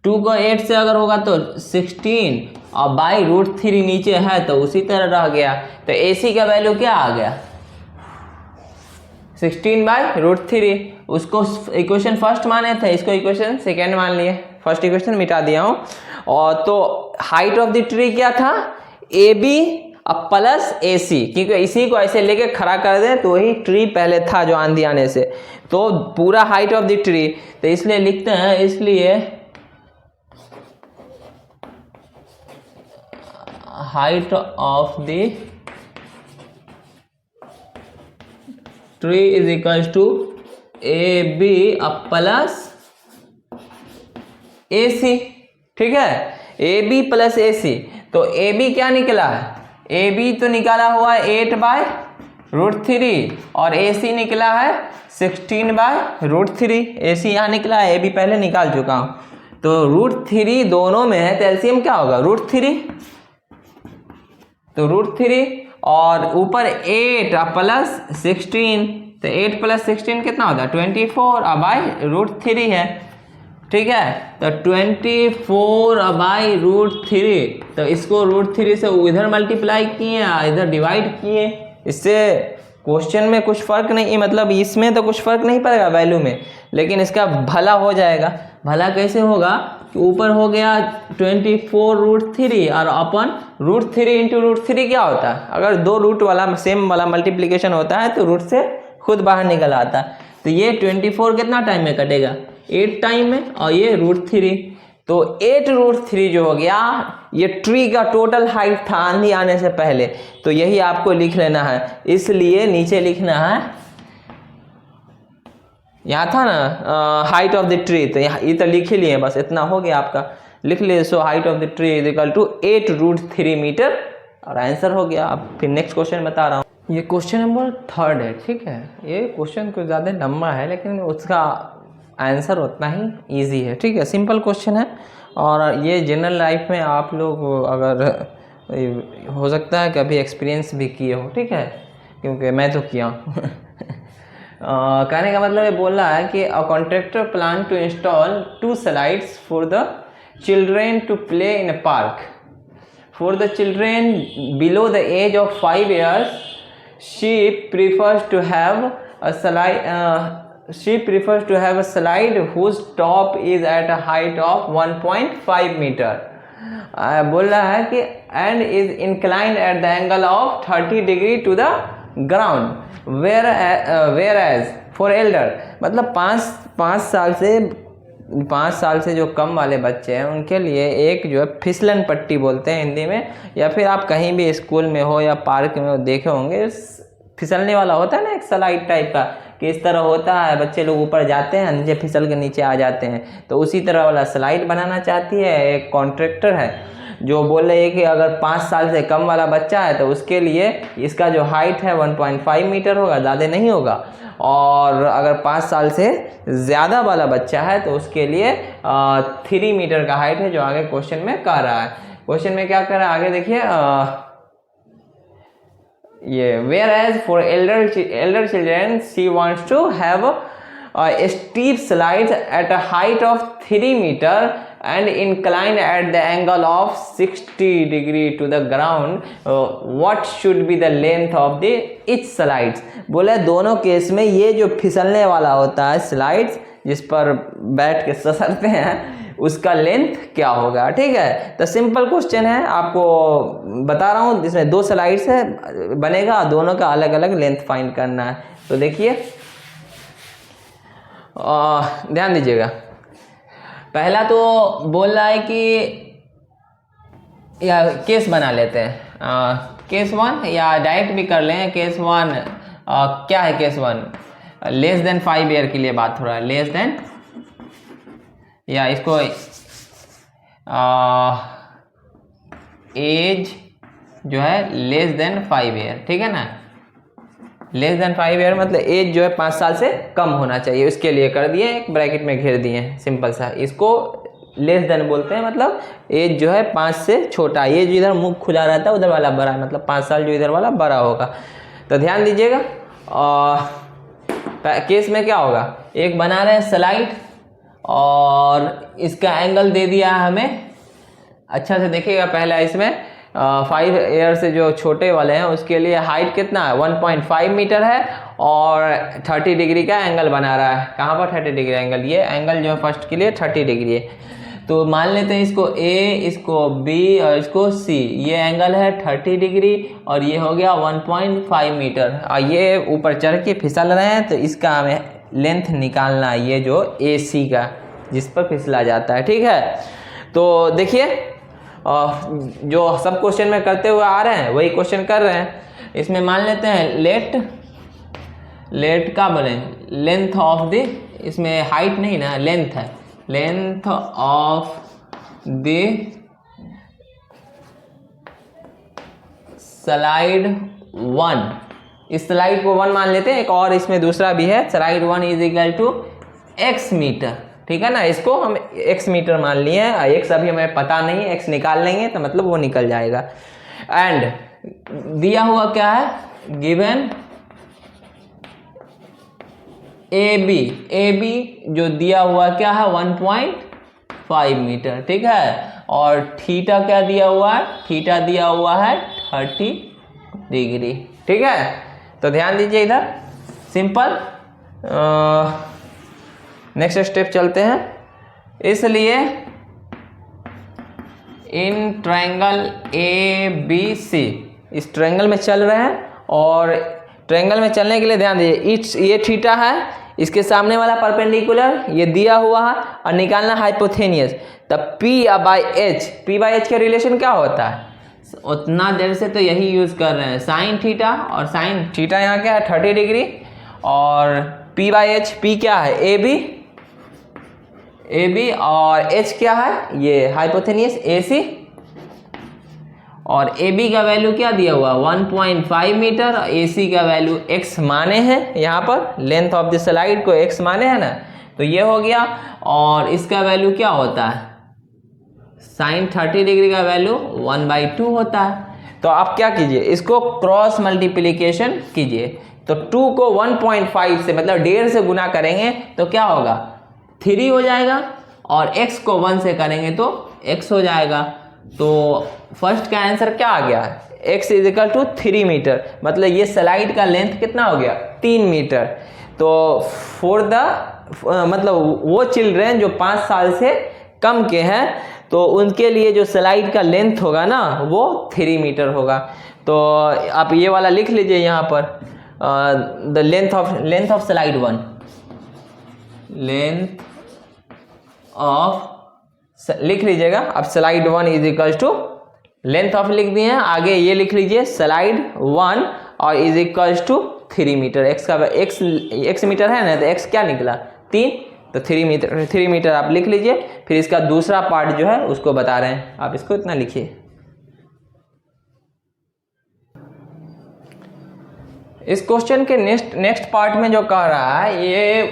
2 को 8 से अगर होगा तो 16, और /√3 नीचे है तो उसी तरह रह गया, तो AC का वैल्यू क्या आ गया 16/√3। उसको इक्वेशन फर्स्ट माने थे, इसको इक्वेशन सेकेंड मान लिए, फर्स्ट इक्वेशन मिटा दिया हूँ। और तो हाइट ऑफ द ट्री क्या था AB प्लस AC, क्योंकि इसी को ऐसे लेके खड़ा कर दें तो वही ट्री पहले था जो आंधी आने से, तो पूरा हाइट ऑफ द ट्री, तो इसलिए लिखते हैं, इसलिए height of the tree is equal to AB plus AC। ठीक है, AB प्लस AC, तो AB क्या निकला है, AB तो निकाला हुआ है 8/√3 और AC निकला है 16/√3। AC यहाँ निकला है, AB पहले निकाल चुका हूँ, तो √3 दोनों में है तो एलसीएम क्या होगा √3, तो √3 और ऊपर 8 प्लस 16, तो 8 प्लस 16 कितना होता है 24 /√3 है। ठीक है, तो 24/√3, तो इसको √3 से इधर मल्टीप्लाई किए, इधर डिवाइड किए, इससे क्वेश्चन में कुछ फर्क नहीं, मतलब इसमें तो कुछ फर्क नहीं पड़ेगा वैल्यू में, लेकिन इसका भला हो जाएगा। भला कैसे होगा कि ऊपर हो गया 24√3 और अपन √3 इंटू √3 क्या होता है, अगर दो रूट वाला सेम वाला मल्टीप्लिकेशन होता है तो रूट से खुद बाहर निकल आता है। तो ये 24 कितना टाइम में कटेगा 8 टाइम में, और ये √3, तो 8√3 जो हो गया ये ट्री का टोटल हाइट था आंधी आने से पहले, तो यही आपको लिख लेना है। इसलिए नीचे लिखना है, यहाँ था ना हाइट ऑफ द ट्री, तो यहाँ ये तो लिख ही लिए, बस इतना हो गया आपका, लिख लिए। So height of the tree is equal to 8√3 metre, और आंसर हो गया। अब फिर नेक्स्ट क्वेश्चन बता रहा हूँ, ये क्वेश्चन नंबर 3 है। ठीक है, ये क्वेश्चन कुछ ज़्यादा लंबा है लेकिन उसका आंसर उतना ही इजी है। ठीक है, सिंपल क्वेश्चन है, और ये जनरल लाइफ में आप लोग अगर हो सकता है कभी एक्सपीरियंस भी किए हो। ठीक है, क्योंकि मैं तो किया हूँ। कहने का मतलब ये बोल रहा है कि a contractor plan to install 2 slides for the children to play in a park. For the children below the age of 5 years, she prefers to have a slide whose top is at a height of 1.5 meter. बोल रहा है कि and is inclined at the angle of 30 degree to the ground. Whereas for elder, मतलब 5 साल से जो कम वाले बच्चे हैं उनके लिए एक जो है फिसलन पट्टी बोलते हैं हिंदी में, या फिर आप कहीं भी स्कूल में हो या पार्क में हो देखे होंगे, फिसलने वाला होता है ना एक स्लाइड टाइप का, कि इस तरह होता है, बच्चे लोग ऊपर जाते हैं नीचे फिसल के नीचे आ जाते हैं, तो उसी तरह वाला स्लाइड बनाना चाहती है एक कॉन्ट्रैक्टर है, जो बोल रहे हैं कि अगर 5 साल से कम वाला बच्चा है तो उसके लिए इसका जो हाइट है 1.5 मीटर होगा, ज़्यादा नहीं होगा, और अगर 5 साल से ज़्यादा वाला बच्चा है तो उसके लिए 3 मीटर का हाइट है, जो आगे क्वेश्चन में कह रहा है. क्वेश्चन में क्या कह रहा है आगे देखिए, ये whereas for elder children she wants to have steep slides at a height of 3 meter and inclined at the angle of 60 degree to the ground. What should be the length of the each slides? बोले दोनों case में ये जो फिसलने वाला होता है slides जिस पर बैठ के ससरते हैं उसका लेंथ क्या होगा. ठीक है, तो सिंपल क्वेश्चन है, आपको बता रहा हूँ, जिसमें 2 स्लाइड्स है बनेगा, दोनों का अलग अलग लेंथ फाइंड करना है. तो देखिए ध्यान दीजिएगा, पहला तो बोल रहा है कि या केस बना लेते हैं, केस 1 या डायरेक्ट भी कर लें. केस 1 क्या है, केस 1 लेस देन 5 ईयर के लिए बात हो रहा है, लेस देन, या इसको एज जो है लेस देन 5 ईयर, ठीक है ना, लेस देन 5 ईयर मतलब एज जो है 5 साल से कम होना चाहिए, उसके लिए कर दिए, एक ब्रैकेट में घेर दिए, सिंपल सा. इसको लेस देन बोलते हैं, मतलब एज जो है 5 से छोटा, ये जो इधर मुख खुला रहता है उधर वाला बड़ा, मतलब 5 साल जो इधर वाला बड़ा होगा. तो ध्यान दीजिएगा, केस में क्या होगा, एक बना रहे हैं स्लाइड और इसका एंगल दे दिया है हमें, अच्छा से देखिएगा. पहला इसमें 5 ईयर से जो छोटे वाले हैं उसके लिए हाइट कितना है, 1.5 मीटर है, और 30 डिग्री का एंगल बना रहा है. कहाँ पर 30 डिग्री एंगल, ये एंगल जो है फर्स्ट के लिए 30 डिग्री है. तो मान लेते हैं इसको A, इसको B और इसको C, ये एंगल है 30 डिग्री और ये हो गया 1.5 मीटर. और ये ऊपर चढ़ के फिसल रहे हैं, तो इसका हमें लेंथ निकालना है, ये जो AC का जिस पर फिसला जाता है. ठीक है, तो देखिए जो सब क्वेश्चन में करते हुए आ रहे हैं वही क्वेश्चन कर रहे हैं. इसमें मान लेते हैं लेट का बोले लेंथ ऑफ द, इसमें हाइट नहीं ना, लेंथ है, लेंथ ऑफ द स्लाइड 1. इस स्लाइड को 1 मान लेते हैं, एक और इसमें दूसरा भी है, slide 1 is equal to x metre. ठीक है ना, इसको हम x मीटर मान लिए हैं, x अभी हमें पता नहीं है, x निकाल लेंगे तो मतलब वो निकल जाएगा. एंड दिया हुआ क्या है, गिवन AB जो दिया हुआ क्या है 1.5 मीटर. ठीक है, और थीटा क्या दिया हुआ है, थीटा दिया हुआ है 30 डिग्री. ठीक है, तो ध्यान दीजिए इधर, सिंपल. नेक्स्ट स्टेप चलते हैं. इसलिए इन ट्रायंगल ABC, इस ट्रायंगल में चल रहे हैं, और ट्रायंगल में चलने के लिए ध्यान दीजिए, ये थीटा है, इसके सामने वाला परपेंडिकुलर ये दिया हुआ है, और निकालना हाइपोथेनियस. तब P बाई एच का रिलेशन क्या होता है, उतना देर से तो यही यूज कर रहे हैं, साइन थीटा, और साइन थीटा यहाँ क्या है 30 डिग्री, और P बाई एच, P क्या है AB और H क्या है ये हाइपोथेनियस AC, और AB का वैल्यू क्या दिया हुआ 1.5 मीटर, AC का वैल्यू x माने हैं, यहाँ पर लेंथ ऑफ द स्लाइड को x माने हैं ना, तो ये हो गया. और इसका वैल्यू क्या होता है, साइन 30 डिग्री का वैल्यू 1/2 होता है. तो आप क्या कीजिए, इसको क्रॉस मल्टीप्लिकेशन कीजिए, तो 2 को 1.5 से मतलब 1.5 से गुना करेंगे तो क्या होगा 3 हो जाएगा, और x को 1 से करेंगे तो x हो जाएगा। तो फर्स्ट का आंसर क्या आ गया, x is equal to 3 metre, मतलब ये स्लाइड का लेंथ कितना हो गया 3 मीटर। तो फॉर द मतलब वो चिल्ड्रेन जो 5 साल से कम के हैं तो उनके लिए जो स्लाइड का लेंथ होगा ना वो 3 मीटर होगा। तो आप ये वाला लिख लीजिए यहाँ पर, the length of slide 1, length of लिख लीजिएगा अब slide 1 is equal to length of लिख दिए हैं, आगे ये लिख लीजिए स्लाइड 1 और is equal to 3 metre. X का एक्स मीटर है ना, तो एक्स क्या निकला 3, तो 3 मीटर आप लिख लीजिए। फिर इसका दूसरा पार्ट जो है उसको बता रहे हैं, आप इसको इतना लिखिए। इस क्वेश्चन के नेक्स्ट पार्ट में जो कह रहा है, ये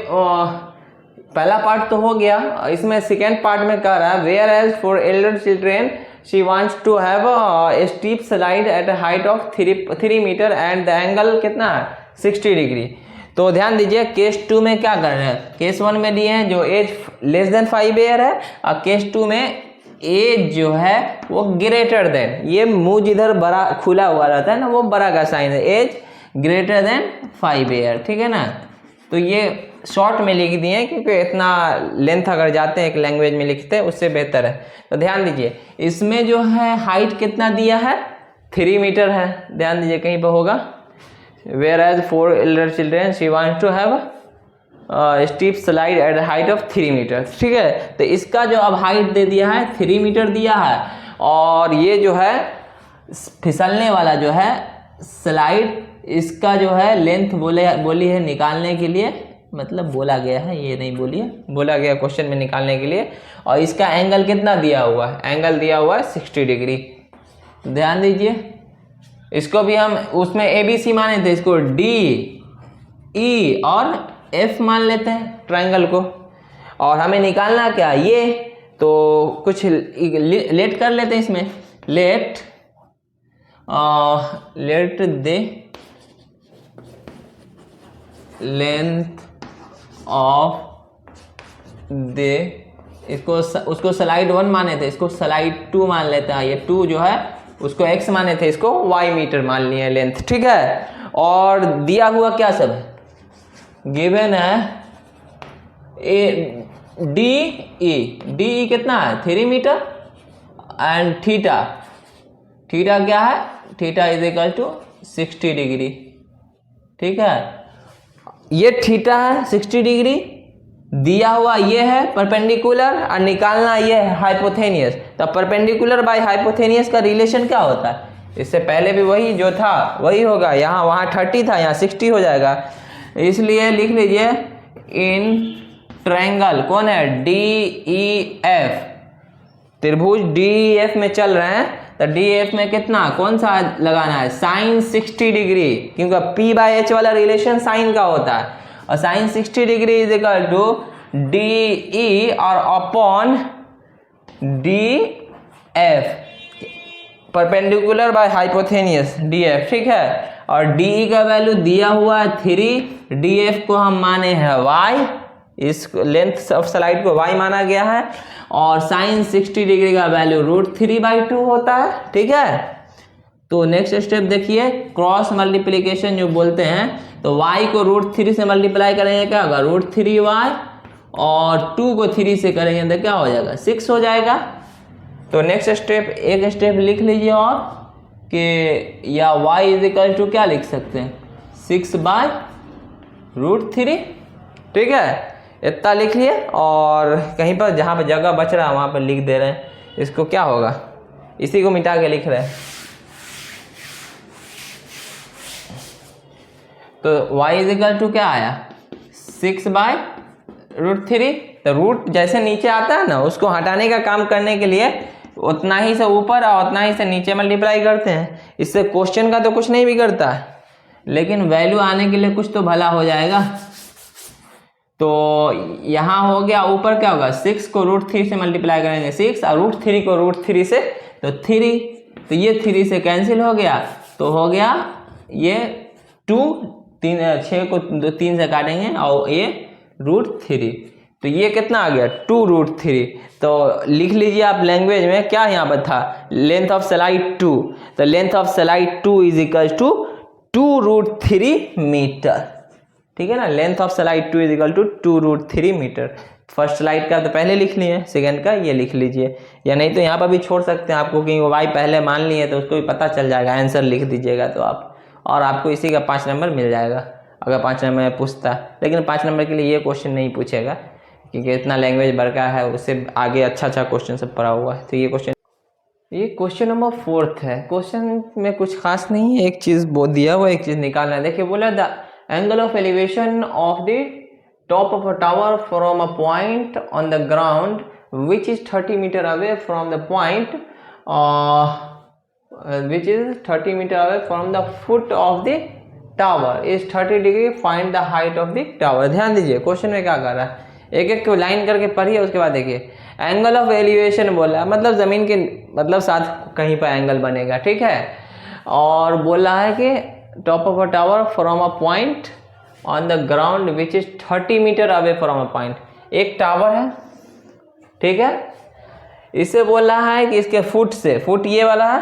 पहला पार्ट तो हो गया, इसमें सेकेंड पार्ट में कह रहा है whereas for elder children she wants to have a steep slide at a height of 3 metre and the angle कितना है 60 डिग्री। तो ध्यान दीजिए केस 2 में क्या कर रहे हैं, केस 1 में दिए हैं जो एज लेस देन 5 ईयर है, और केस 2 में एज जो है वो ग्रेटर देन, ये मुंह जिधर बड़ा खुला हुआ रहता है ना वो बड़ा का साइन है, एज ग्रेटर देन 5 ईयर, ठीक है ना। तो ये शॉर्ट में लिख दिए क्योंकि इतना लेंथ अगर जाते हैं एक लैंग्वेज में लिखते हैं उससे बेहतर है। तो ध्यान दीजिए इसमें जो है हाइट कितना दिया है 3 मीटर है, ध्यान दीजिए कहीं पर होगा whereas for elder children she wants to have steep slide at height of 3 metre, ठीक है। तो इसका जो अब हाइट दे दिया है 3 मीटर दिया है, और ये जो है फिसलने वाला जो है स्लाइड इसका जो है लेंथ बोली है निकालने के लिए, मतलब बोला गया है, ये नहीं बोलिए, बोला गया क्वेश्चन में निकालने के लिए। और इसका एंगल कितना दिया हुआ है, एंगल दिया हुआ है 60 डिग्री। ध्यान दीजिए इसको भी हम उसमें ABC माने थे, इसको D E और F मान लेते हैं ट्रायंगल को, और हमें निकालना क्या ये, तो कुछ लेट कर लेते हैं इसमें, लेट दे लेंथ ऑफ दे, इसको उसको स्लाइड 1 माने थे, इसको स्लाइड 2 मान लेते हैं, ये 2 जो है उसको x माने थे, इसको y मीटर मान लिए लेंथ, ठीक है। और दिया हुआ क्या सब है, गिवन है डी ई कितना है 3 मीटर एंड थीटा क्या है, theta is equal to 60 degree, ठीक है। ये थीटा है 60 डिग्री, दिया हुआ ये है परपेंडिकुलर, और निकालना ये है हाइपोथेनियस। तो परपेंडिकुलर बाय हाइपोथेनियस का रिलेशन क्या होता है, इससे पहले भी वही जो था वही होगा, यहाँ वहाँ 30 था यहाँ 60 हो जाएगा, इसलिए लिख लीजिए इन ट्रायंगल कौन है DEF, त्रिभुज DEF में चल रहे हैं, तो DEF में कितना कौन सा लगाना है साइन 60 डिग्री, क्योंकि P/H वाला रिलेशन साइन का होता है, और sine 60 degree is equal to DE और upon DF, perpendicular by hypotenuse DF, ठीक है। और DE का वैल्यू दिया हुआ है 3, DF को हम माने हैं y, इस लेंथ ऑफ स्लाइड को y माना गया है, और साइन 60 डिग्री का वैल्यू √3/2 होता है, ठीक है। तो नेक्स्ट स्टेप देखिए क्रॉस मल्टीप्लिकेशन जो बोलते हैं, तो y को √3 से मल्टीप्लाई करेंगे क्या होगा √3y, और 2 को 3 से करेंगे तो क्या हो जाएगा 6 हो जाएगा। तो नेक्स्ट स्टेप एक स्टेप लिख लीजिए और कि या y इज इक्वल टू क्या लिख सकते हैं 6/√3, ठीक है, इतना लिख लिए। और कहीं पर जहाँ पर जगह बच रहा है वहाँ पर लिख दे रहे हैं, इसको क्या होगा इसी को मिटा के लिख रहे हैं। तो y इज इक्वल टू क्या आया 6/√3, तो रूट जैसे नीचे आता है ना उसको हटाने का काम करने के लिए उतना ही से ऊपर और उतना ही से नीचे मल्टीप्लाई करते हैं, इससे क्वेश्चन का तो कुछ नहीं बिगड़ता है, लेकिन वैल्यू आने के लिए कुछ तो भला हो जाएगा। तो यहाँ हो गया ऊपर क्या होगा 6 को √3 से मल्टीप्लाई करेंगे 6, और √3 को √3 से तो 3, तो ये 3 से कैंसिल हो गया, तो हो गया ये 2 6 को 3 से काटेंगे और ये √3, तो ये कितना आ गया 2√3। तो लिख लीजिए आप लैंग्वेज में क्या यहाँ पर था, लेंथ ऑफ स्लाइड 2, तो length of slide 2 is equal to 2√3 metre. ठीक है ना, length of slide 2 is equal to 2√3 metre. First slide का तो पहले लिख लिए, सेकंड का ये लिख लीजिए, या नहीं तो यहाँ पर भी छोड़ सकते हैं आपको, क्योंकि वाई पहले मान लिए तो उसको भी पता चल जाएगा, आंसर लिख दीजिएगा तो आप, और आपको इसी का 5 नंबर मिल जाएगा अगर 5 नंबर में पूछता। लेकिन 5 नंबर के लिए ये क्वेश्चन नहीं पूछेगा, क्योंकि इतना लैंग्वेज बड़का है, उससे आगे अच्छा क्वेश्चन सब पढ़ा हुआ है। तो ये क्वेश्चन नंबर 4 है। क्वेश्चन में कुछ खास नहीं है, एक चीज़ वो दिया हुआ, एक चीज़ निकालना है। देखिए बोला the angle of elevation of the top of a tower from a point on the ground which is 30 meter away from the point which is 30 meter away from the foot of the tower is 30 degree, find the height of the tower। ध्यान दीजिए question में क्या कर रहा है, एक एक line करके पढ़िए, उसके बाद देखिए एंगल ऑफ एलिवेशन बोला, मतलब ज़मीन के मतलब साथ कहीं पर एंगल बनेगा, ठीक है। और बोला है कि top of a tower from a point on the ground which is 30 metre away from a point. एक टावर है, ठीक है, इससे बोल रहा है कि इसके फुट से, फुट ये वाला है,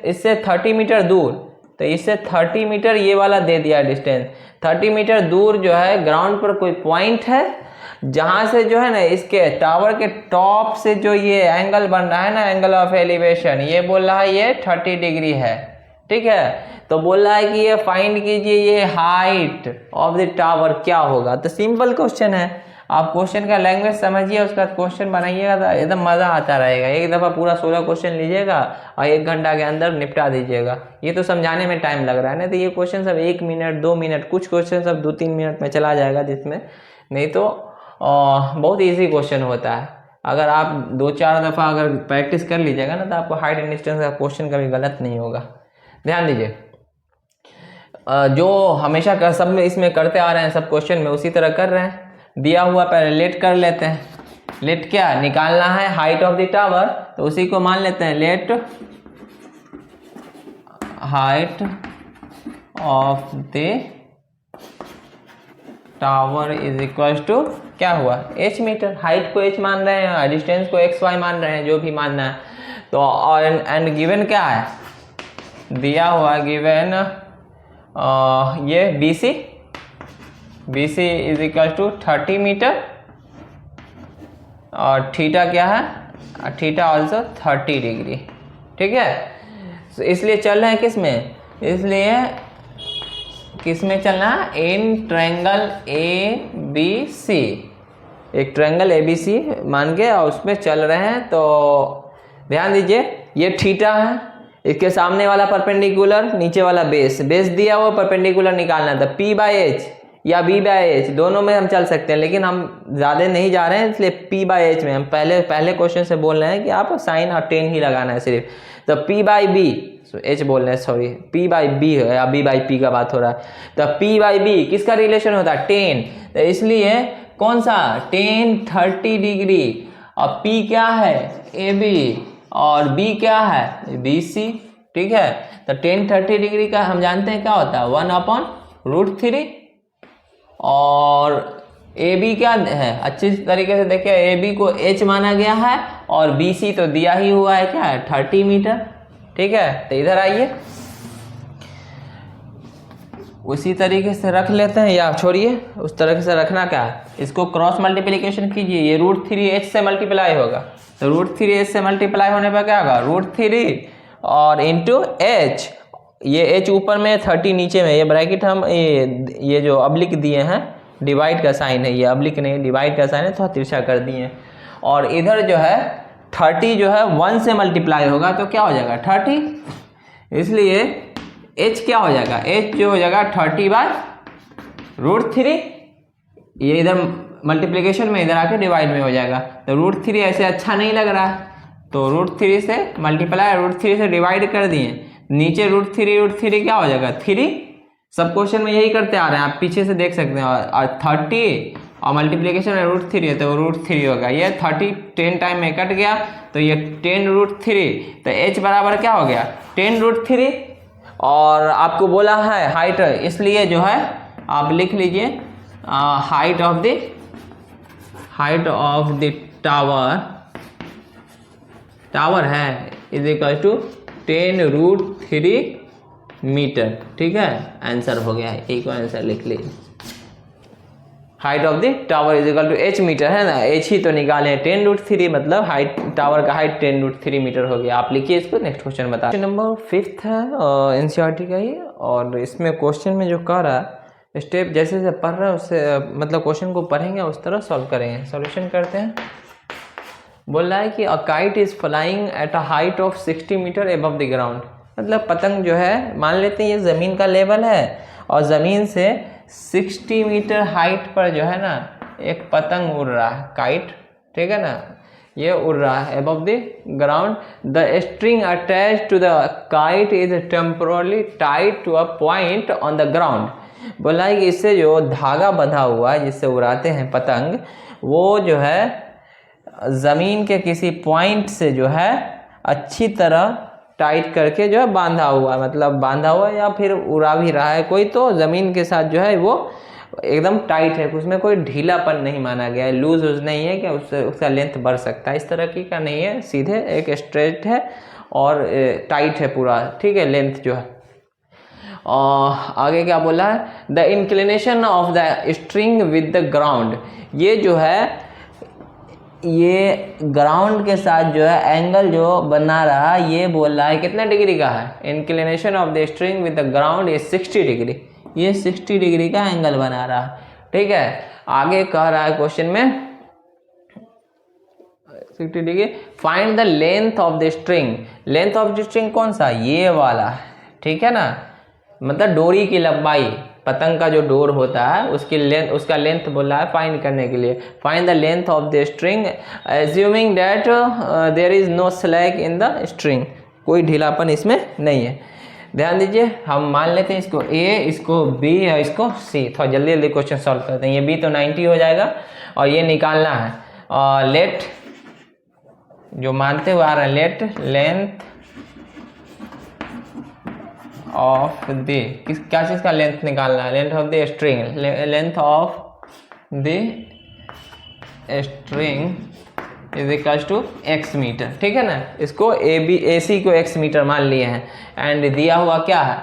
इससे 30 मीटर दूर, तो इससे 30 मीटर ये वाला दे दिया डिस्टेंस। 30 मीटर दूर जो है ग्राउंड पर कोई पॉइंट है, जहाँ से जो है ना इसके टावर के टॉप से जो ये एंगल बन रहा है ना, एंगल ऑफ एलिवेशन, ये बोल रहा है ये 30 डिग्री है, ठीक है। तो बोल रहा है कि ये फाइंड कीजिए ये हाइट ऑफ द टावर क्या होगा। तो सिंपल क्वेश्चन है, आप क्वेश्चन का लैंग्वेज समझिए, उसका क्वेश्चन बनाइएगा तो एकदम मज़ा आता रहेगा। एक दफ़ा पूरा 16 क्वेश्चन लीजिएगा और 1 घंटा के अंदर निपटा दीजिएगा। ये तो समझाने में टाइम लग रहा है ना, तो ये क्वेश्चन सब 1 मिनट 2 मिनट, कुछ क्वेश्चन सब 2-3 मिनट में चला जाएगा, जिसमें नहीं तो बहुत ईजी क्वेश्चन होता है। अगर आप 2-4 दफ़ा अगर प्रैक्टिस कर लीजिएगा ना, तो आपको हाइट एंड डिस्टेंस का क्वेश्चन कभी गलत नहीं होगा। ध्यान दीजिए, जो हमेशा कर सब में इसमें करते आ रहे हैं, सब क्वेश्चन में उसी तरह कर रहे हैं। दिया हुआ पहले लेट कर लेते हैं, लेट क्या निकालना है, हाइट ऑफ द टावर, तो उसी को मान लेते हैं, let height of the tower is equal to क्या हुआ h मीटर। हाइट को h मान रहे हैं, डिस्टेंस को xy मान रहे हैं, जो भी मानना है। तो और एंड गिवन क्या है, दिया हुआ गिवन ये BC is equal to 30 metre, और थीटा क्या है, थीटा ऑल्सो 30 डिग्री, ठीक है। तो इसलिए चल रहे हैं किस में, इसलिए किस में चलना है, इन ट्रायंगल ABC, एक ट्रायंगल ABC मान के और उसमें चल रहे हैं। तो ध्यान दीजिए ये थीटा है, इसके सामने वाला परपेंडिकुलर, नीचे वाला बेस, बेस दिया हुआ परपेंडिकुलर निकालना था, P/H या B/H दोनों में हम चल सकते हैं, लेकिन हम ज़्यादा नहीं जा रहे हैं, इसलिए P/H में हम पहले क्वेश्चन से बोल रहे हैं कि आप साइन और टेन ही लगाना है सिर्फ। तो P/B, H बोल रहे हैं, सॉरी, P/B है या B/P का बात हो रहा है। तो P/B किसका रिलेशन होता है, 10, तो इसलिए कौन सा 10 30 डिग्री, और P क्या है AB, और B क्या है BC, ठीक है। तो 10 30 डिग्री का हम जानते हैं क्या होता है 1/√3, और AB क्या है, अच्छी तरीके से देखिए, AB को H माना गया है, और BC तो दिया ही हुआ है क्या है 30 मीटर, ठीक है। तो इधर आइए, उसी तरीके से रख लेते हैं, या छोड़िए उस तरीके से रखना क्या है, इसको क्रॉस मल्टीप्लिकेशन कीजिए, ये √3h से मल्टीप्लाई होगा, तो √3h से मल्टीप्लाई होने पर क्या होगा, √3 और इंटू h, ये h ऊपर में 30 नीचे में, ये ब्रैकेट हम ये जो अब्लिक दिए हैं, डिवाइड का साइन है, ये अब्लिक नहीं डिवाइड का साइन है, थोड़ा तिरछा कर दिए हैं। और इधर जो है 30 जो है 1 से मल्टीप्लाई होगा, तो क्या हो जाएगा 30, इसलिए h क्या हो जाएगा, h जो हो जाएगा 30/√3, ये इधर मल्टीप्लिकेशन में, इधर आके डिवाइड में हो जाएगा। तो √3 ऐसे अच्छा नहीं लग रहा है, तो √3 से मल्टीप्लाई, √3 से डिवाइड कर दिए, नीचे √3 क्या हो जाएगा 3, सब क्वेश्चन में यही करते आ रहे हैं, आप पीछे से देख सकते हैं। और 30 और मल्टीप्लिकेशन में √3 है, तो √3 होगा, ये 30 10 टाइम में कट गया, तो ये 10√3, तो h बराबर क्या हो गया 10√3, और आपको बोला है हाइट, इसलिए जो है आप लिख लीजिए हाइट ऑफ द टावर है इज इक्वल टू 10√3 मीटर। ठीक है, आंसर हो गया है, एक को आंसर लिख लीजिए। Height of the tower is equal to h metre है ना, h ही तो निकाले हैं, 10√3 मतलब हाइट, टावर का हाइट 10√3 मीटर हो गया। आप लिखिए इसको, नेक्स्ट क्वेश्चन बता। क्वेश्चन नंबर 5 है एनसीईआरटी का ये, और इसमें क्वेश्चन में जो कह रहा है स्टेप जैसे जैसे पढ़ रहे हैं उससे मतलब क्वेश्चन को पढ़ेंगे उस तरह सॉल्व करेंगे। सॉल्यूशन करते हैं। बोल रहा है कि a kite is flying at a height of 60 metre above the ground, मतलब पतंग जो है, मान लेते हैं ये ज़मीन का लेवल है और ज़मीन से 60 मीटर हाइट पर जो है ना एक पतंग उड़ रहा है, काइट, ठीक है ना, ये उड़ रहा है above the ground. The string attach to the kite is temporarily tied to a point on the ground. बोला है कि इससे जो धागा बंधा हुआ है जिससे उड़ाते हैं पतंग, वो जो है ज़मीन के किसी पॉइंट से जो है अच्छी तरह टाइट करके जो है बांधा हुआ है, मतलब बांधा हुआ है या फिर उड़ा भी रहा है कोई, तो ज़मीन के साथ जो है वो एकदम टाइट है, उसमें कोई ढीलापन नहीं माना गया है, लूज नहीं है कि उससे उसका लेंथ बढ़ सकता है, इस तरह की का नहीं है, सीधे एक स्ट्रेट है और टाइट है पूरा, ठीक है, लेंथ जो है। और आगे क्या बोला है, the inclination of the string with the ground, ये जो है ये ग्राउंड के साथ जो है एंगल जो बना रहा है, ये बोल रहा है कितना डिग्री का है, inclination of the string with the ground is 60 degree, ये 60 डिग्री का एंगल बना रहा है। ठीक है, आगे कह रहा है क्वेश्चन में 60 degree, find the length of the string, length of the string कौन सा, ये वाला, ठीक है ना, मतलब डोरी की लंबाई, पतंग का जो डोर होता है उसकी लेंथ, उसका लेंथ बोल रहा है फाइंड करने के लिए। Find the length of the string assuming that there is no slack in the string, कोई ढीलापन इसमें नहीं है। ध्यान दीजिए, हम मान लेते हैं इसको A, इसको B और इसको C। थोड़ा जल्दी जल्दी क्वेश्चन सॉल्व करते हैं। ये B तो 90 हो जाएगा और ये निकालना है, और लेट जो मानते हुए आ रहा है, लेट लेंथ ऑफ द, किस क्या चीज़ का लेंथ निकालना है, length of the string, length of the string is equal to x metre, ठीक है ना, इसको AC को x मीटर मान लिए हैं, एंड दिया हुआ क्या है,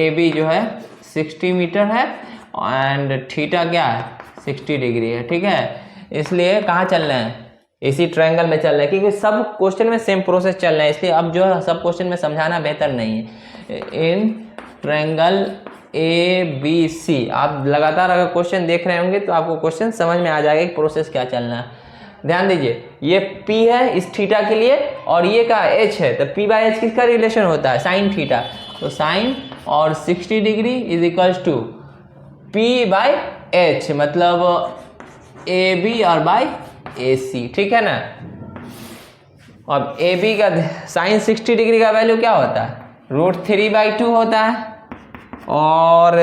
AB जो है 60 मीटर है एंड थीटा क्या है 60 डिग्री है, ठीक है। इसलिए कहाँ चल रहे हैं, इसी ट्रायंगल में चल रहे हैं, क्योंकि सब क्वेश्चन में सेम प्रोसेस चल रहा है, इसलिए अब जो है सब क्वेश्चन में समझाना बेहतर नहीं है। इन ट्रायंगल ABC, आप लगातार अगर क्वेश्चन देख रहे होंगे तो आपको क्वेश्चन समझ में आ जाएगा कि प्रोसेस क्या चलना है। ध्यान दीजिए, ये P है इस थीटा के लिए और ये का H है, तो P/H किसका रिलेशन होता है, साइन थीटा, तो साइन और 60 degree is equal to P/H, मतलब AB और बाई AC, ठीक है ना। अब AB का साइन 60 डिग्री का वैल्यू क्या होता है, √3/2 होता है, और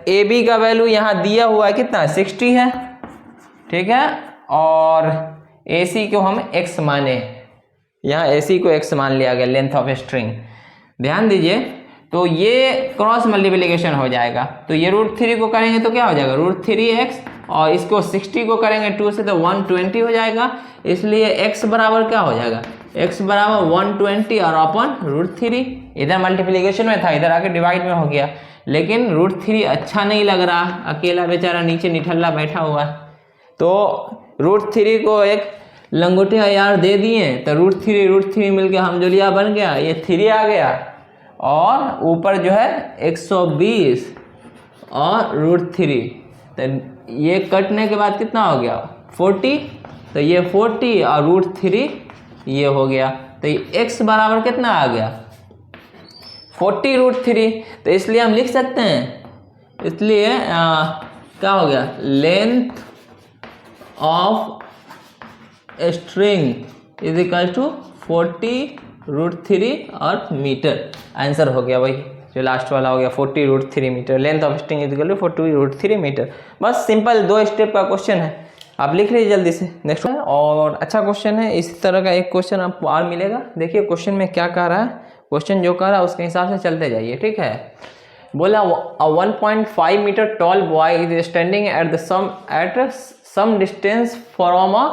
AB का वैल्यू यहाँ दिया हुआ है कितना 60 है, ठीक है, और AC को हम x माने, यहाँ AC को x मान लिया गया, लेंथ ऑफ स्ट्रिंग। ध्यान दीजिए, तो ये क्रॉस मल्टीप्लिकेशन हो जाएगा, तो ये √3 को करेंगे तो क्या हो जाएगा √3x, और इसको 60 को करेंगे 2 से तो 120 हो जाएगा, इसलिए x बराबर क्या हो जाएगा, x बराबर 120 और अपन √3। इधर मल्टीप्लिकेशन में था, इधर आके डिवाइड में हो गया, लेकिन √3 अच्छा नहीं लग रहा, अकेला बेचारा नीचे निठल्ला बैठा हुआ है, तो √3 को एक लंगोटिया यार दे दिए, तो √3 मिलके हमजोलिया बन गया, ये 3 आ गया, और ऊपर जो है 120 और √3, तो ये कटने के बाद कितना हो गया 40, तो ये 40 और √3 ये हो गया, तो ये x बराबर कितना आ गया 40√3, तो इसलिए हम लिख सकते हैं, इसलिए क्या हो गया, length of string is equal to 40√3 और मीटर, आंसर हो गया वही जो लास्ट वाला हो गया 40√3 metre, length of string is equal to 40√3 metre. बस सिंपल 2 स्टेप का क्वेश्चन है, आप लिख लीजिए जल्दी से। नेक्स्ट है और अच्छा क्वेश्चन है, इसी तरह का एक क्वेश्चन आपको और मिलेगा। देखिए क्वेश्चन में क्या कह रहा है, क्वेश्चन जो कह रहा है उसके हिसाब से चलते जाइए, ठीक है। बोला 1.5 metre tall boy is standing at some distance from a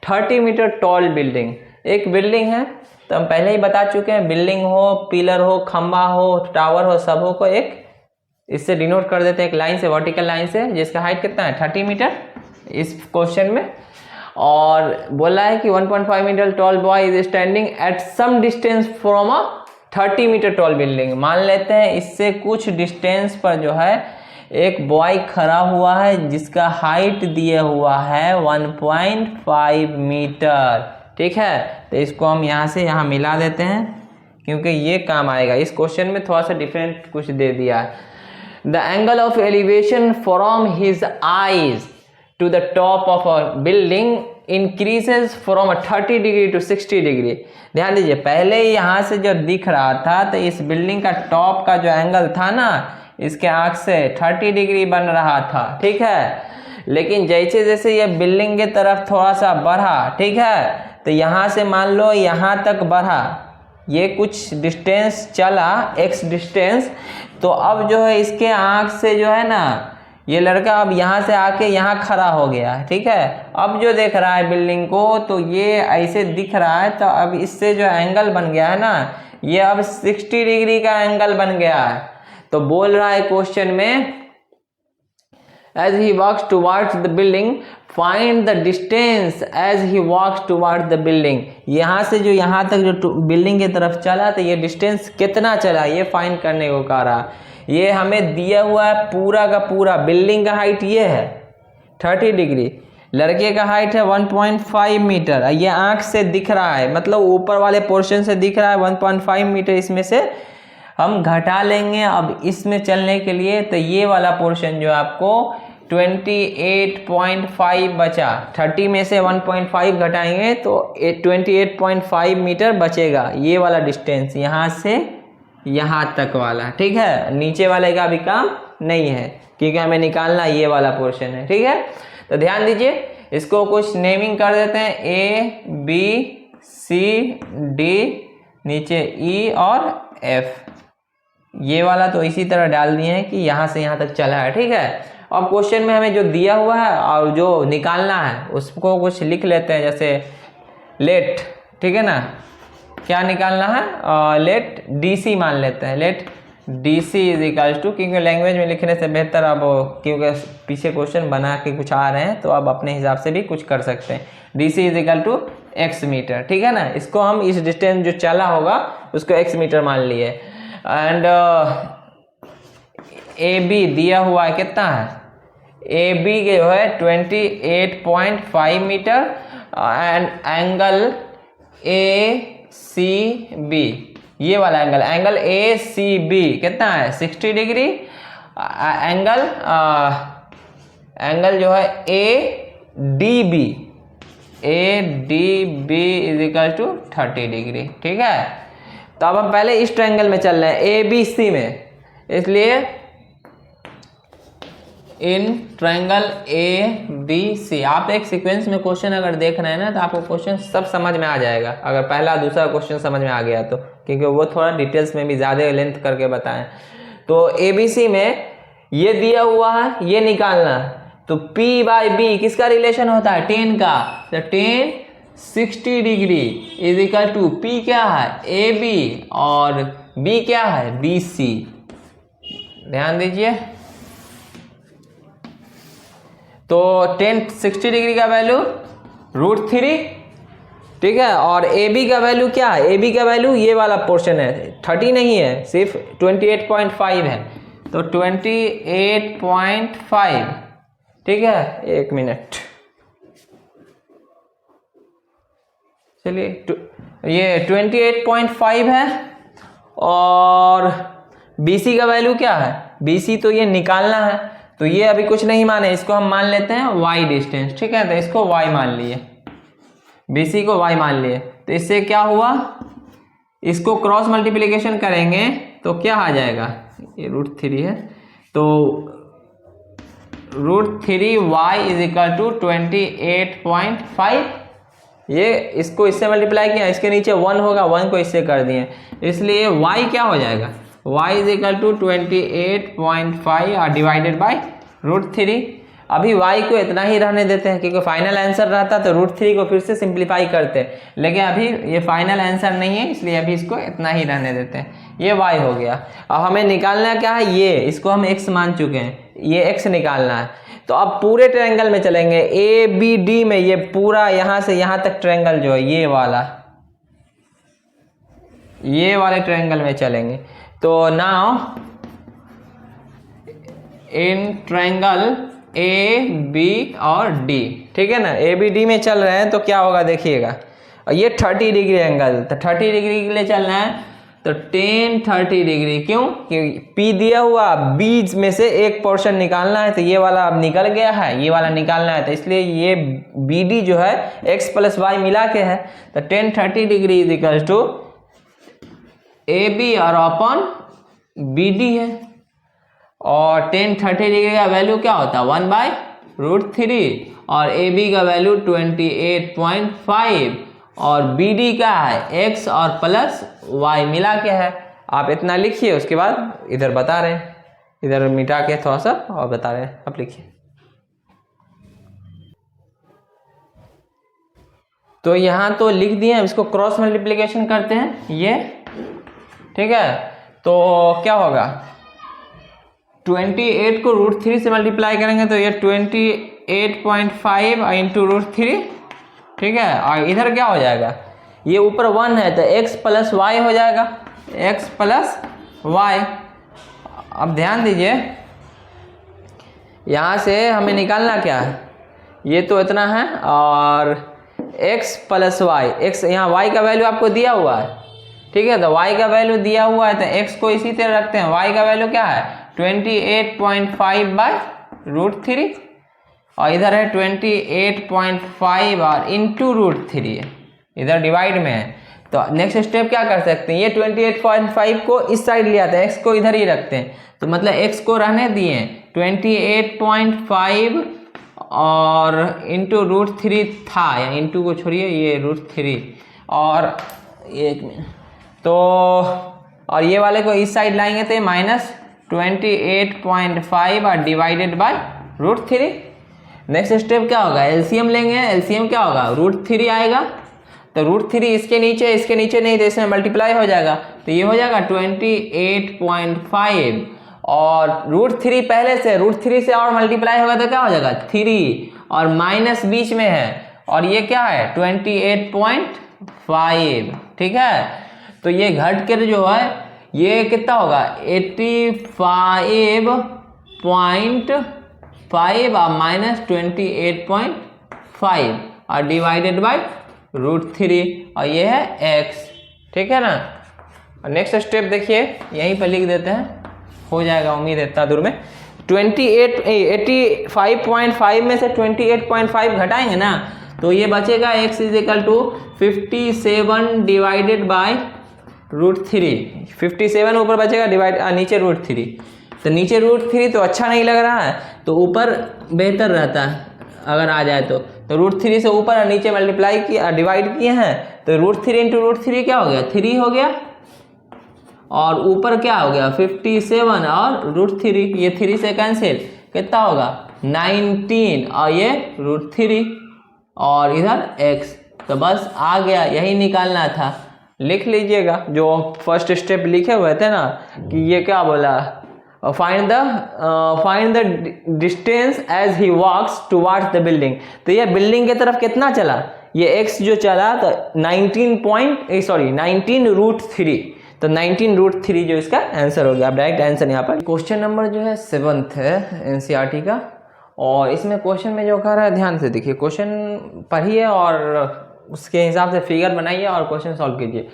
30 metre tall building. एक बिल्डिंग है, तो हम पहले ही बता चुके हैं, बिल्डिंग हो, पिलर हो, खंबा हो, टावर हो, सब हो को एक इससे डिनोट कर देते हैं एक लाइन से, वर्टिकल लाइन से, जिसका हाइट कितना है 30 मीटर इस क्वेश्चन में। और बोला है कि 1.5 metre tall boy is standing at some distance from a 30 metre tall building. मान लेते हैं इससे कुछ डिस्टेंस पर जो है एक बॉय खड़ा हुआ है जिसका हाइट दिया हुआ है 1.5 मीटर, ठीक है। तो इसको हम यहाँ से यहाँ मिला देते हैं क्योंकि ये काम आएगा। इस क्वेश्चन में थोड़ा सा डिफरेंट कुछ दे दिया है। The angle of elevation from his eyes to the top of a building increases from a 30 degree to 60 degree। ध्यान दीजिए, पहले यहाँ से जो दिख रहा था तो इस बिल्डिंग का टॉप का जो एंगल था ना, इसके आँख से 30 डिग्री बन रहा था, ठीक है। लेकिन जैसे जैसे ये बिल्डिंग की तरफ थोड़ा सा बढ़ा, ठीक है, तो यहाँ से मान लो यहाँ तक बढ़ा, ये कुछ डिस्टेंस चला, x डिस्टेंस, तो अब जो है इसके आँख से जो है ना ये लड़का अब यहाँ से आके यहाँ खड़ा हो गया, ठीक है। अब जो देख रहा है बिल्डिंग को तो ये ऐसे दिख रहा है, तो अब इससे जो एंगल बन गया है ना, ये अब 60 डिग्री का एंगल बन गया है। तो बोल रहा है क्वेश्चन में, as he walks towards the building find the distance as he walks towards the building। यहाँ से जो यहाँ तक जो बिल्डिंग की तरफ चला तो ये डिस्टेंस कितना चला ये फाइंड करने को कह रहा। ये हमें दिया हुआ है पूरा का पूरा, बिल्डिंग का हाइट ये है 30 डिग्री, लड़के का हाइट है 1.5 मीटर, ये आँख से दिख रहा है, मतलब ऊपर वाले पोर्शन से दिख रहा है 1.5 मीटर, इसमें से हम घटा लेंगे अब इसमें चलने के लिए, तो ये वाला पोर्शन जो आपको 28.5 बचा, 30 में से 1.5 घटाएंगे तो 28.5 मीटर बचेगा, ये वाला डिस्टेंस यहाँ से यहाँ तक वाला, ठीक है। नीचे वाले का भी काम नहीं है क्योंकि हमें निकालना ये वाला पोर्शन है, ठीक है। तो ध्यान दीजिए, इसको कुछ नेमिंग कर देते हैं, A B C D, नीचे E और F, ये वाला तो इसी तरह डाल दिए हैं कि यहाँ से यहाँ तक चला है, ठीक है। अब क्वेश्चन में हमें जो दिया हुआ है और जो निकालना है उसको कुछ लिख लेते हैं, जैसे लेट, ठीक है ना, क्या निकालना है, लेट DC मान लेते हैं, let DC is equals to, क्योंकि लैंग्वेज में लिखने से बेहतर अब क्योंकि पीछे क्वेश्चन बना के कुछ आ रहे हैं तो अब अपने हिसाब से भी कुछ कर सकते हैं। DC is equal to x metre, ठीक है ना। इसको हम इस डिस्टेंस जो चला होगा उसको x मीटर मान लिए। एंड AB दिया हुआ है कितना है, AB के जो है 28.5 मीटर एंड एंगल ACB, ये वाला एंगल ACB कितना है 60 डिग्री, एंगल जो है ADB is equal to 30 degree, ठीक है। तो अब हम पहले इस ट्रायंगल में चल रहे हैं ABC में, इसलिए इन ट्रायंगल ABC, आप एक सीक्वेंस में क्वेश्चन अगर देख रहे हैं ना तो आपको क्वेश्चन सब समझ में आ जाएगा, अगर पहला दूसरा क्वेश्चन समझ में आ गया तो, क्योंकि वो थोड़ा डिटेल्स में भी ज़्यादा लेंथ करके बताएं। तो ABC में ये दिया हुआ है, ये निकालना, तो P/B किसका रिलेशन होता है, 10 का, तो 10 60 degree is equal to P क्या है AB और B क्या है BC। ध्यान दीजिए, तो 60 डिग्री का वैल्यू √3, ठीक है, और AB का वैल्यू क्या है, AB का वैल्यू ये वाला पोर्शन है, 30 नहीं है, सिर्फ 28.5 है, तो 28.5, ठीक है। एक मिनट, चलिए, ये 28.5 है और BC का वैल्यू क्या है, BC तो ये निकालना है, तो ये अभी कुछ नहीं माने, इसको हम मान लेते हैं y डिस्टेंस, ठीक है। तो इसको y मान लिए, BC को y मान लिए, तो इससे क्या हुआ, इसको क्रॉस मल्टीप्लिकेशन करेंगे तो क्या आ जाएगा, ये √3 है, तो √3y इज इक्वल टू 28.5। ये इसको इससे मल्टीप्लाई किया, इसके नीचे 1 होगा, 1 को इससे कर दिए, इसलिए y क्या हो जाएगा, y इज इक्वल टू 28.5 और डिवाइडेड बाई √3। अभी y को इतना ही रहने देते हैं क्योंकि फाइनल आंसर रहता तो √3 को फिर से सिंप्लीफाई करते, लेकिन अभी ये फाइनल आंसर नहीं है, इसलिए अभी इसको इतना ही रहने देते हैं। ये y हो गया। अब हमें निकालना क्या है, ये इसको हम x मान चुके हैं, ये x निकालना है। तो अब पूरे ट्रायंगल में चलेंगे, ABD में ये पूरा यहाँ से यहाँ तक ट्रायंगल जो है ये वाले ट्रायंगल में चलेंगे। तो नाउ इन ट्रायंगल AB और D, ठीक है ना, ABD में चल रहे हैं तो क्या होगा देखिएगा, ये 30 डिग्री एंगल, तो 30 डिग्री के लिए चलना है तो tan 30 डिग्री, क्यों, क्योंकि P दिया हुआ, B में से एक पोर्शन निकालना है, तो ये वाला अब निकल गया है, ये वाला निकालना है, तो इसलिए ये BD जो है x प्लस y मिला के है, तो tan 30 degree is equal to AB और अपॉन BD है, और tan 30 डिग्री का वैल्यू क्या होता है 1/√3 और AB का वैल्यू 28.5 और BD का है x और प्लस y मिला के है। आप इतना लिखिए, उसके बाद इधर बता रहे हैं, इधर मिटा के थोड़ा सा और बता रहे हैं, आप लिखिए। तो यहाँ तो लिख दिए, इसको क्रॉस मल्टीप्लिकेशन करते हैं ये, ठीक है, तो क्या होगा 28 को √3 से मल्टीप्लाई करेंगे तो ये 28.5 इंटू √3, ठीक है, और इधर क्या हो जाएगा, ये ऊपर 1 है तो x प्लस y हो जाएगा, x प्लस y। अब ध्यान दीजिए, यहाँ से हमें निकालना क्या है, ये तो इतना है और x प्लस वाई, x यहाँ y का वैल्यू आपको दिया हुआ है, ठीक है, तो y का वैल्यू दिया हुआ है तो x को इसी तरह रखते हैं, y का वैल्यू क्या है 28.5/√3 और इधर है 28.5 और इंटू √3 है, इधर डिवाइड में है। तो नेक्स्ट स्टेप क्या कर सकते हैं, ये 28.5 को इस साइड ले आते हैं, x को इधर ही रखते हैं, तो मतलब x को रहने दिए 28.5 और इंटू √3 था, या इंटू को छोड़िए, ये √3 और एक मिनट, तो और ये वाले को इस साइड लाएंगे तो ये -28.5 और डिवाइडेड बाय √3। नेक्स्ट स्टेप क्या होगा, एलसीएम लेंगे, एलसीएम क्या होगा √3 आएगा, तो √3 इसके नीचे नहीं, तो इसमें मल्टीप्लाई हो जाएगा, तो ये हो जाएगा 28.5 और √3 पहले से, √3 से और मल्टीप्लाई होगा तो क्या हो जाएगा 3 और माइनस बीच में है, और ये क्या है 28.5, ठीक है, तो ये घट कर जो है ये कितना होगा 85.5 और माइनस 28.5 और डिवाइडेड बाय √3 और ये है x, ठीक है ना। और नेक्स्ट स्टेप देखिए, यहीं पर लिख देते हैं, हो जाएगा उम्मीद है इतना दूर में। 85.5 में से 28.5 घटाएंगे ना तो ये बचेगा x is equal to 57 divided by √3, 57 ऊपर बचेगा डिवाइड नीचे √3, तो नीचे √3 तो अच्छा नहीं लग रहा है, तो ऊपर बेहतर रहता है अगर आ जाए तो √3 से ऊपर और नीचे मल्टीप्लाई किया, डिवाइड किए हैं, तो √3 इंटू √3 क्या हो गया 3 हो गया, और ऊपर क्या हो गया 57 और √3, ये 3 से कैंसिल, कितना होगा 19 और ये √3 और इधर x, तो बस आ गया, यही निकालना था। लिख लीजिएगा जो फर्स्ट स्टेप लिखे हुए थे ना, कि ये क्या बोला, find the distance as he walks towards the building, तो ये बिल्डिंग की तरफ कितना चला, ये x जो चला तो 19 √3, तो 19 √3 जो इसका आंसर हो गया। अब डायरेक्ट आंसर यहाँ पर क्वेश्चन नंबर जो है 7th है एनसीईआरटी का, और इसमें क्वेश्चन में जो कह रहा है ध्यान से देखिए, क्वेश्चन पढ़िए और उसके हिसाब से फिगर बनाइए और क्वेश्चन सॉल्व कीजिए।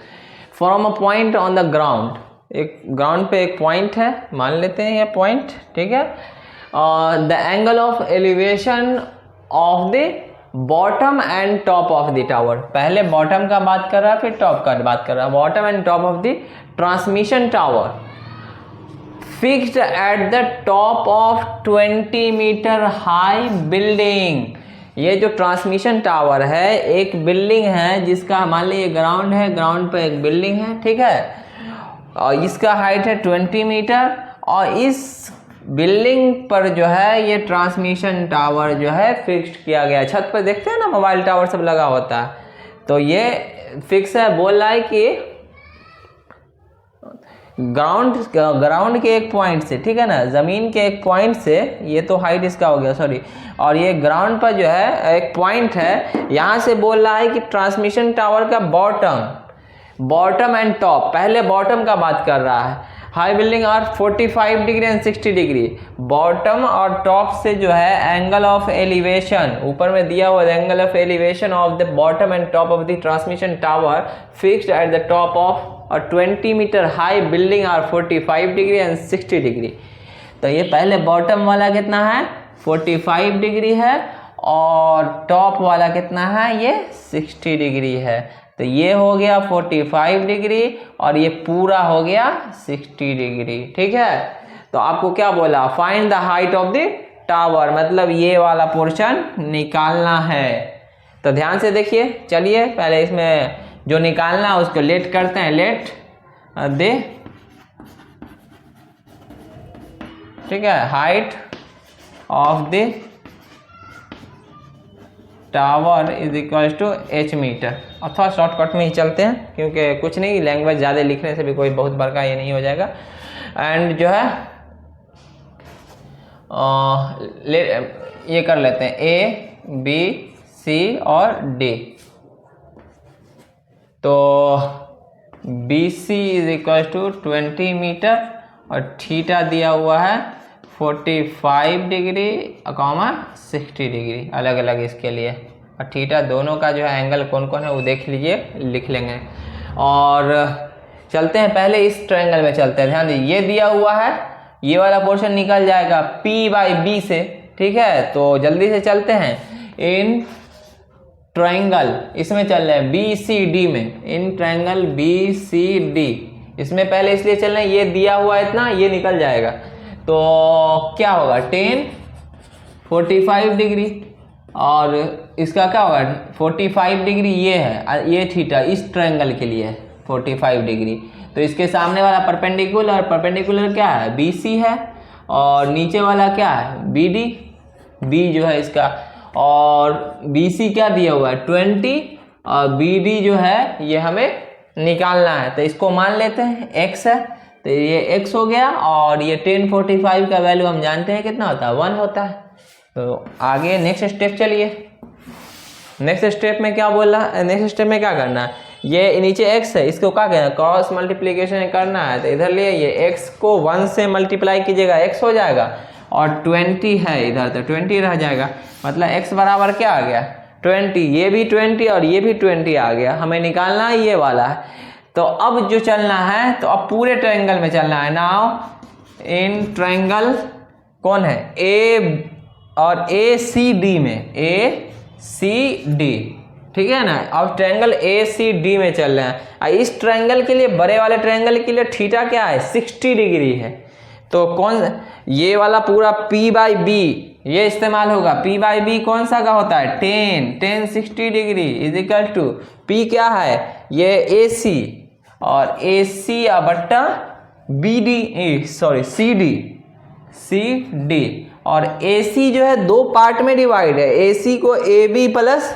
From a point on the ground, एक ग्राउंड पे एक पॉइंट है, मान लेते हैं ये पॉइंट, ठीक है, the angle of elevation of the bottom and top of the tower, पहले बॉटम का बात कर रहा है फिर टॉप का बात कर रहा है, bottom and top of the transmission tower fixed at the top of 20 metre high building. ये जो ट्रांसमिशन टावर है, एक बिल्डिंग है जिसका मान लीजिए ग्राउंड है, ग्राउंड पे एक बिल्डिंग है, ठीक है, और इसका हाइट है 20 मीटर, और इस बिल्डिंग पर जो है ये ट्रांसमिशन टावर जो है फिक्स्ड किया गया है। छत पर देखते हैं ना मोबाइल टावर सब लगा होता है, तो ये फिक्स है। बोल रहा है कि ग्राउंड के एक पॉइंट से, ठीक है ना, ज़मीन के एक पॉइंट से, ये तो हाइट इसका हो गया सॉरी, और ये ग्राउंड पर जो है एक पॉइंट है, यहाँ से बोल रहा है कि ट्रांसमिशन टावर का बॉटम एंड टॉप, पहले बॉटम का बात कर रहा है, high building are 45 degree and 60 degree, bottom और टॉप से जो है एंगल ऑफ एलिवेशन, ऊपर में दिया हुआ angle of elevation of the bottom and top of the transmission tower fixed at the top of और 20 metre high building are 45 degree and 60 degree. तो ये पहले बॉटम वाला कितना है 45 डिग्री है, और टॉप वाला कितना है ये 60 डिग्री है। तो ये हो गया 45 डिग्री और ये पूरा हो गया 60 डिग्री, ठीक है। तो आपको क्या बोला, find the height of the tower, मतलब ये वाला पोर्शन निकालना है। तो ध्यान से देखिए, चलिए पहले इसमें जो निकालना है उसको लेट करते हैं, लेट दे, ठीक है, height of the tower is equal to h metre, अथवा शॉर्टकट में ही चलते हैं क्योंकि कुछ नहीं, लैंग्वेज ज़्यादा लिखने से भी कोई बहुत बड़का ये नहीं हो जाएगा। एंड जो है ये कर लेते हैं A B C और D। तो BC is equal to 20 metre और थीटा दिया हुआ है 45 डिग्री अकामा 60 डिग्री, अलग अलग इसके लिए, और थीटा दोनों का जो है एंगल कौन कौन है वो देख लीजिए, लिख लेंगे। और चलते हैं पहले इस ट्रायंगल में चलते हैं, ध्यान दीजिए, ये दिया हुआ है, ये वाला पोर्शन निकल जाएगा P/B से, ठीक है। तो जल्दी से चलते हैं इन ट्रायंगल, इसमें चल रहे हैं BCD में, इन ट्रायंगल BCD, इसमें पहले इसलिए चल रहे हैं, ये दिया हुआ है इतना, ये निकल जाएगा, तो क्या होगा 10 45 डिग्री, और इसका क्या होगा 45 डिग्री ये है, ये थीटा इस ट्रायंगल के लिए 45 डिग्री। तो इसके सामने वाला परपेंडिकुलर, परपेंडिकुलर क्या है BC है, और नीचे वाला क्या है BD, B जो है इसका, और BC क्या दिया हुआ है 20, और BD जो है ये हमें निकालना है, तो इसको मान लेते हैं x है, तो ये x हो गया, और ये 1045 का वैल्यू हम जानते हैं कितना होता है 1 होता है। तो आगे नेक्स्ट स्टेप चलिए, नेक्स्ट स्टेप में क्या बोल रहा है, नेक्स्ट स्टेप में क्या करना है, ये नीचे x है, इसको क्या कहना है क्रॉस मल्टीप्लिकेशन करना है, तो इधर लिए ये x को 1 से मल्टीप्लाई कीजिएगा x हो जाएगा, और 20 है इधर तो 20 रह जाएगा, मतलब x बराबर क्या आ गया 20, ये भी 20 और ये भी 20 आ गया, हमें निकालना है ये वाला है। तो अब जो चलना है, तो अब पूरे ट्रायंगल में चलना है। नाउ इन ट्रायंगल कौन है A और ACD में, ACD, ठीक है ना। अब ट्रायंगल ACD में चल रहे हैं, इस ट्रायंगल के लिए, बड़े वाले ट्रायंगल के लिए थीटा क्या है 60 डिग्री है, तो कौन ये वाला पूरा P/B ये इस्तेमाल होगा। P/B कौन सा का होता है 10 60 degree is equal to P क्या है ये AC, और AC बट्टा BD सॉरी CD, और AC जो है दो पार्ट में डिवाइड है, AC को AB प्लस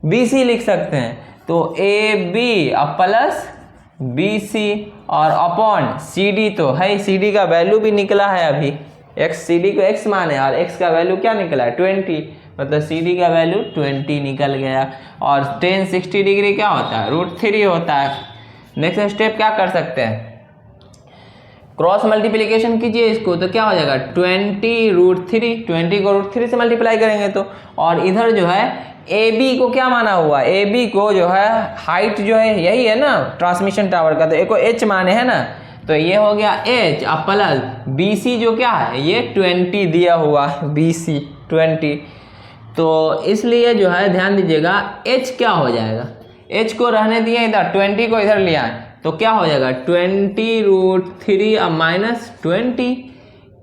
BC लिख सकते हैं, तो AB प्लस BC और अपॉन CD, तो है CD का वैल्यू भी निकला है अभी, x CD को x माने और x का वैल्यू क्या निकला है 20, मतलब CD का वैल्यू 20 निकल गया। और 10 60 डिग्री क्या होता है √3 होता है। नेक्स्ट स्टेप क्या कर सकते हैं, क्रॉस मल्टीप्लिकेशन कीजिए इसको, तो क्या हो जाएगा 20 20 को √3 से मल्टीप्लाई करेंगे तो, और इधर जो है AB को क्या माना हुआ, AB को जो है हाइट जो है यही है ना ट्रांसमिशन टावर का, तो एक को h माने है ना, तो ये हो गया h अब प्लस BC जो क्या है ये 20 दिया हुआ BC 20, तो इसलिए जो है ध्यान दीजिएगा h क्या हो जाएगा, h को रहने दिए इधर 20 को इधर लिया, तो क्या हो जाएगा 20√3 अब -20।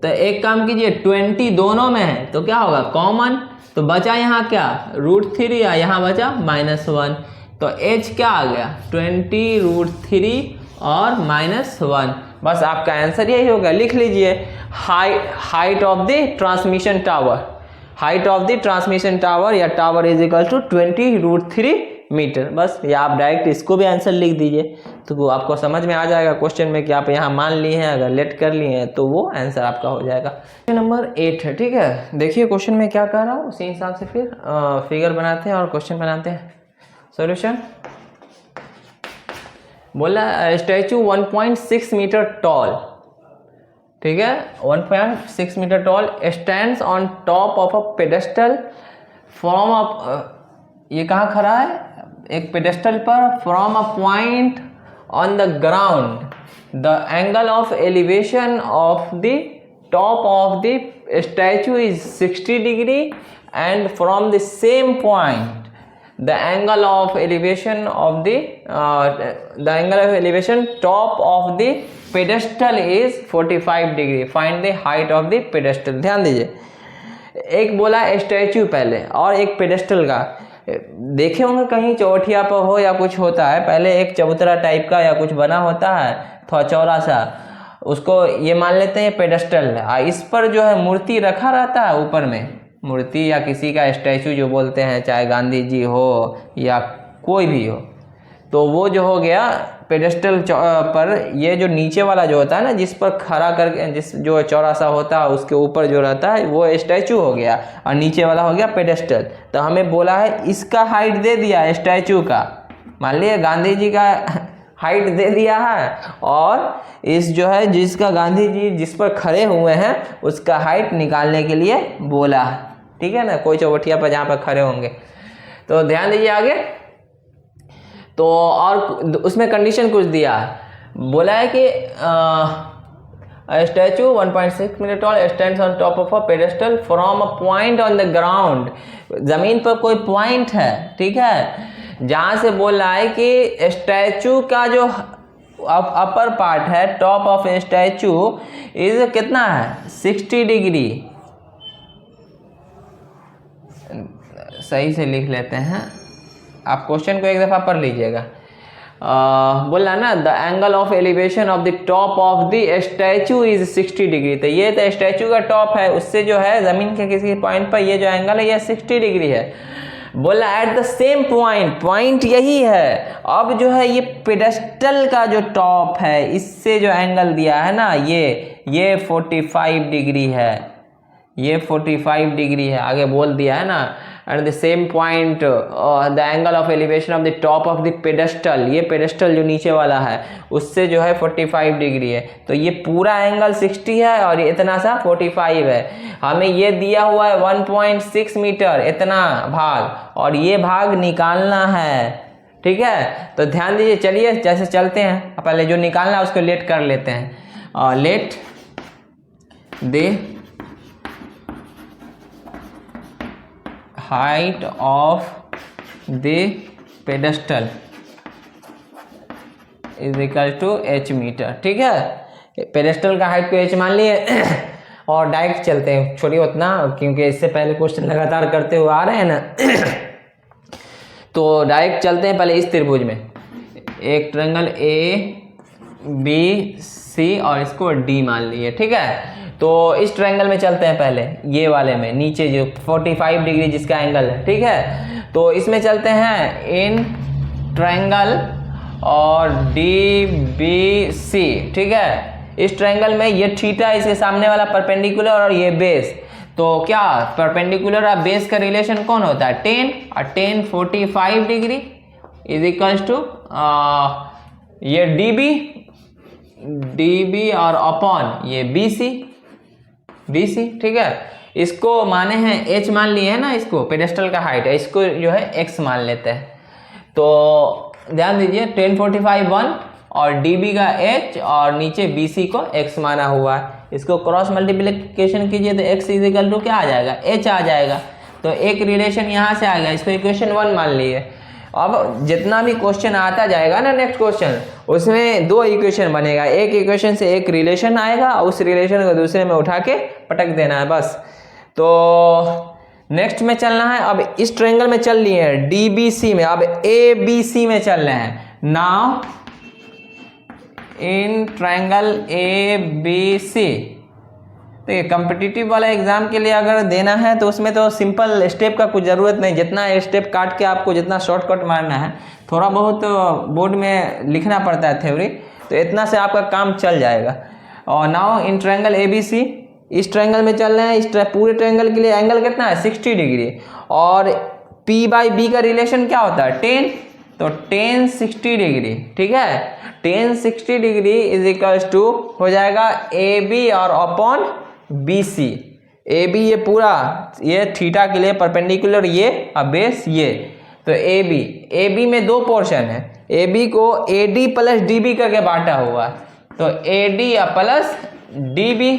तो एक काम कीजिए 20 दोनों में है तो क्या होगा कॉमन, तो बचा यहाँ क्या √3 या यहाँ बचा -1, तो h क्या आ गया 20√3 और -1। बस आपका आंसर यही होगा, लिख लीजिए height of the transmission tower, height of the transmission tower या tower is equal to 20√3 metre. बस या आप डायरेक्ट इसको भी आंसर लिख दीजिए तो आपको समझ में आ जाएगा क्वेश्चन में कि आप यहाँ मान लिए हैं, अगर लेट कर लिए हैं तो वो आंसर आपका हो जाएगा। क्वेश्चन नंबर 8 है, ठीक है। देखिए क्वेश्चन में क्या कह रहा हूँ, उसी हिसाब से फिर फिगर बनाते हैं और क्वेश्चन बनाते हैं। सॉल्यूशन बोला स्टैचू 1.6 मीटर टॉल, ठीक है, 1.6 metre tall stands on top of a pedestal from ये कहाँ खड़ा है, एक पेडेस्टल पर, from a point on the ground the angle of elevation of the top of the statue is 60 degree and from the same point the angle of elevation of the top of the pedestal is 45 degree. Find the height of the pedestal. ध्यान दीजिए, एक बोला statue पहले और एक pedestal का। देखे होंगे कहीं चौठिया पर हो या कुछ होता है, पहले एक चबूतरा टाइप का या कुछ बना होता है थोड़ा चौड़ा सा, उसको ये मान लेते हैं पेडेस्टल है, इस पर जो है मूर्ति रखा रहता है, ऊपर में मूर्ति या किसी का स्टैचू जो बोलते हैं, चाहे गांधी जी हो या कोई भी हो, तो वो जो हो गया पेडेस्टल पर। ये जो नीचे वाला जो होता है ना, जिस पर खड़ा करके जिस जो चौड़ा सा होता है उसके ऊपर जो रहता है वो स्टैचू हो गया, और नीचे वाला हो गया पेडेस्टल। तो हमें बोला है इसका हाइट दे दिया स्टैचू का, मान लिया गांधी जी का हाइट दे दिया है, और इस जो है जिसका गांधी जी जिस पर खड़े हुए हैं उसका हाइट निकालने के लिए बोला है, ठीक है ना, कोई चौबटिया पर जहाँ पर खड़े होंगे। तो ध्यान दीजिए आगे, तो और उसमें कंडीशन कुछ दिया है, बोला है कि statue 1.6 metre tall stands on top of a pedestal from a point on the ground, जमीन पर कोई पॉइंट है, ठीक है, जहाँ से बोल रहा है कि स्टैचू का जो अपर पार्ट है, टॉप ऑफ स्टैचू इज कितना है 60 डिग्री। सही से लिख लेते हैं, आप क्वेश्चन को एक दफ़ा पढ़ लीजिएगा। बोला ना the angle of elevation of the top of the statue is 60 degree, तो ये तो स्टैचू का टॉप है, उससे जो है ज़मीन के किसी पॉइंट पर ये जो एंगल है ये 60 डिग्री है। बोला at the same point, point यही है, अब जो है ये पेडेस्टल का जो टॉप है इससे जो एंगल दिया है ना ये 45 डिग्री है, ये 45 डिग्री है, आगे बोल दिया है ना। At the same point the angle of elevation of the top of the pedestal, ये पेडेस्टल जो नीचे वाला है उससे जो है 45 डिग्री है, तो ये पूरा एंगल 60 है और इतना सा 45 है। हमें ये दिया हुआ है 1.6 मीटर इतना भाग, और ये भाग निकालना है, ठीक है। तो ध्यान दीजिए, चलिए जैसे चलते हैं, पहले जो निकालना है उसको लेट कर लेते हैं। Let the height of the pedestal is equal to h metre, ठीक है। पेडेस्टल का हाइट को h मान लिए और डायरेक्ट चलते हैं, छोड़िए उतना, क्योंकि इससे पहले क्वेश्चन लगातार करते हुए आ रहे हैं ना तो डायरेक्ट चलते हैं। पहले इस त्रिभुज में एक ट्रायंगल ABC और इसको D मान लिए, ठीक है। तो इस ट्रायंगल में चलते हैं पहले, ये वाले में नीचे जो 45 डिग्री जिसका एंगल है, ठीक है। तो इसमें चलते हैं इन ट्रायंगल और DBC, ठीक है। इस ट्रायंगल में ये थीटा इसके सामने वाला परपेंडिकुलर और ये बेस, तो क्या परपेंडिकुलर और बेस का रिलेशन कौन होता है 10, और 10 45 डिग्री इज इक्वल्स टू ये DB और अपॉन ये BC, ठीक है। इसको माने हैं h मान लिए है ना, इसको पेडेस्टल का हाइट है, इसको जो है x मान लेते हैं। तो ध्यान दीजिए 10 45 1 और DB का h और नीचे BC को x माना हुआ है, इसको क्रॉस मल्टीप्लिकेशन कीजिए तो x इज इक्वल टू क्या आ जाएगा h आ जाएगा। तो एक रिलेशन यहाँ से आ गया, इसको इक्वेशन 1 मान लिए। अब जितना भी क्वेश्चन आता जाएगा ना नेक्स्ट क्वेश्चन, उसमें दो इक्वेशन बनेगा, एक इक्वेशन से एक रिलेशन आएगा और उस रिलेशन को दूसरे में उठा के पटक देना है बस। तो नेक्स्ट में चलना है, अब इस ट्रायंगल में चल लिए हैं DBC में, अब ABC में चल रहे हैं। नाउ इन ट्रायंगल ABC, तो ये कम्पिटिटिव वाला एग्जाम के लिए अगर देना है तो उसमें तो सिंपल स्टेप का कुछ ज़रूरत नहीं, जितना स्टेप काट के आपको जितना शॉर्टकट मारना है, थोड़ा बहुत बोर्ड में लिखना पड़ता है थ्योरी, तो इतना से आपका काम चल जाएगा। और नाउ इन ट्रायंगल ABC, इस ट्रायंगल में चल रहे हैं, इस पूरे ट्रायंगल के लिए एंगल कितना है 60 डिग्री, और P/B का रिलेशन क्या होता है 10, तो 10 60 डिग्री, ठीक है। 10 60 डिग्री इज इक्वल्स टू हो जाएगा AB और अपॉन BC। AB ये पूरा ये थीटा के लिए परपेंडिकुलर ये और बेस ये, तो AB में दो पोर्शन है, AB को AD प्लस DB करके बांटा हुआ है, तो AD प्लस DB,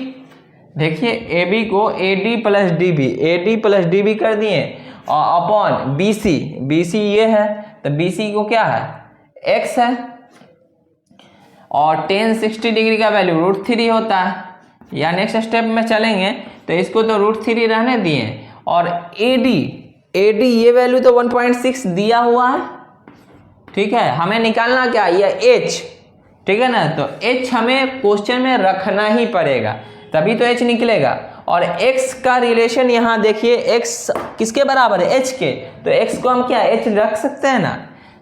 देखिए AB को AD प्लस DB कर दिए, और अपॉन BC ये है, तो BC को क्या है x है, और 10 60 डिग्री का वैल्यू √3 होता है। या नेक्स्ट स्टेप में चलेंगे तो इसको तो √3 रहने दिए, और AD ये वैल्यू तो 1.6 दिया हुआ है, ठीक है। हमें निकालना क्या, ये H, ठीक है ना, तो H हमें क्वेश्चन में रखना ही पड़ेगा, तभी तो H निकलेगा। और x का रिलेशन यहाँ देखिए, x किसके बराबर है H के, तो x को हम क्या H रख सकते हैं ना,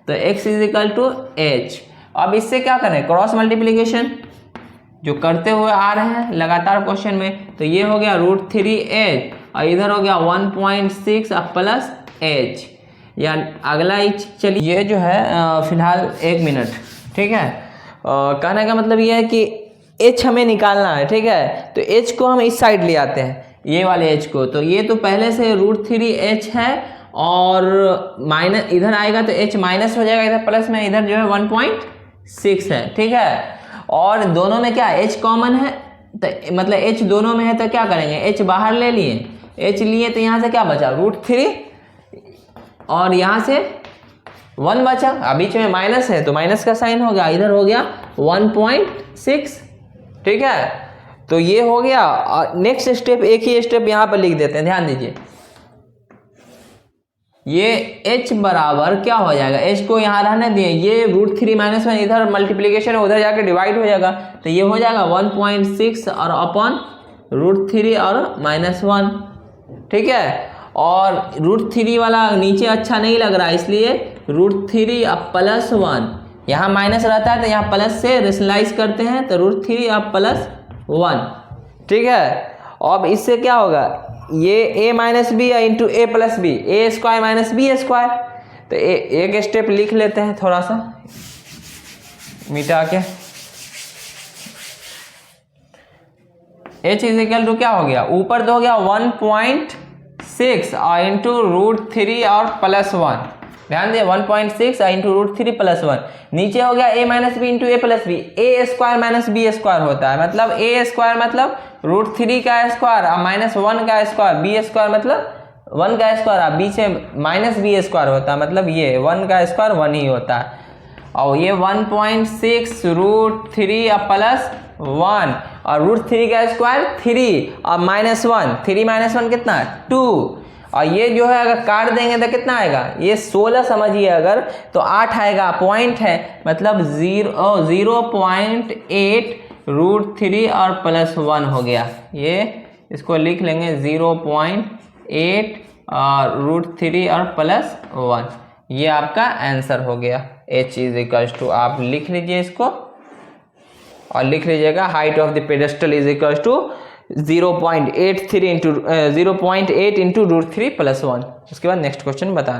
तो x is equal to H। अब इससे क्या करें, क्रॉस मल्टीप्लिकेशन जो करते हुए आ रहे हैं लगातार क्वेश्चन में, तो ये हो गया √3h और इधर हो गया 1.6 प्लस h। या अगला चलिए, ये जो है फिलहाल 1 मिनट, ठीक है। कहने का मतलब ये है कि h हमें निकालना है, ठीक है, तो h को हम इस साइड ले आते हैं, ये वाले h को, तो ये तो पहले से √3h है, और माइनस इधर आएगा तो h माइनस हो जाएगा, इधर प्लस में, इधर जो है 1.6 है, ठीक है। और दोनों में क्या h कॉमन है, तो मतलब h दोनों में है, तो क्या करेंगे h बाहर ले लिए, h लिए तो यहाँ से क्या बचा √3, और यहाँ से 1 बचा, अब बीच में माइनस है तो माइनस का साइन हो गया, इधर हो गया 1.6, ठीक है। तो ये हो गया। और नेक्स्ट स्टेप, एक ही स्टेप यहाँ पर लिख देते हैं, ध्यान दीजिए, ये h बराबर क्या हो जाएगा, h को यहाँ रहने दिए, ये √3 - 1 इधर मल्टीप्लिकेशन है, उधर जाके डिवाइड हो जाएगा, तो ये हो जाएगा 1.6 और अपॉन √3 और -1, ठीक है। और √3 वाला नीचे अच्छा नहीं लग रहा है, इसलिए √3 अब +1, यहाँ माइनस रहता है तो यहाँ प्लस से रेशनलाइज करते हैं, तो √3 अब +1, ठीक है। अब इससे क्या होगा, ये a - b into a + b, a² - b², तो एक स्टेप लिख लेते हैं थोड़ा सा मिटा के। h इज इक्वल टू क्या हो गया, ऊपर तो हो गया 1.6 और इंटू √3 और +1, ध्यान दिए 1.6 इंटू √3 +1, नीचे हो गया a - b into a + b, a² - b² होता है, मतलब a² मतलब √3 का स्क्वायर और -1 का स्क्वायर, b² मतलब 1 का स्क्वायर, और बीच में -b² होता है, मतलब ये 1 का स्क्वायर 1 ही होता है। और ये 1.6 √3 और +1, और √3 का स्क्वायर 3 और -1, 3 - 1 कितना है 2, और ये जो है अगर काट देंगे तो कितना आएगा, ये 16 समझिए अगर, तो 8 आएगा, पॉइंट है, मतलब 0.8 √3 और +1 हो गया, ये इसको लिख लेंगे 0.8 और √3 और +1, ये आपका आंसर हो गया। h इज इक्वल टू, आप लिख लीजिए इसको और लिख लीजिएगा height of the pedestal is equal to 0.8 into √3 + 1। उसके बाद नेक्स्ट क्वेश्चन बता रहे हैं।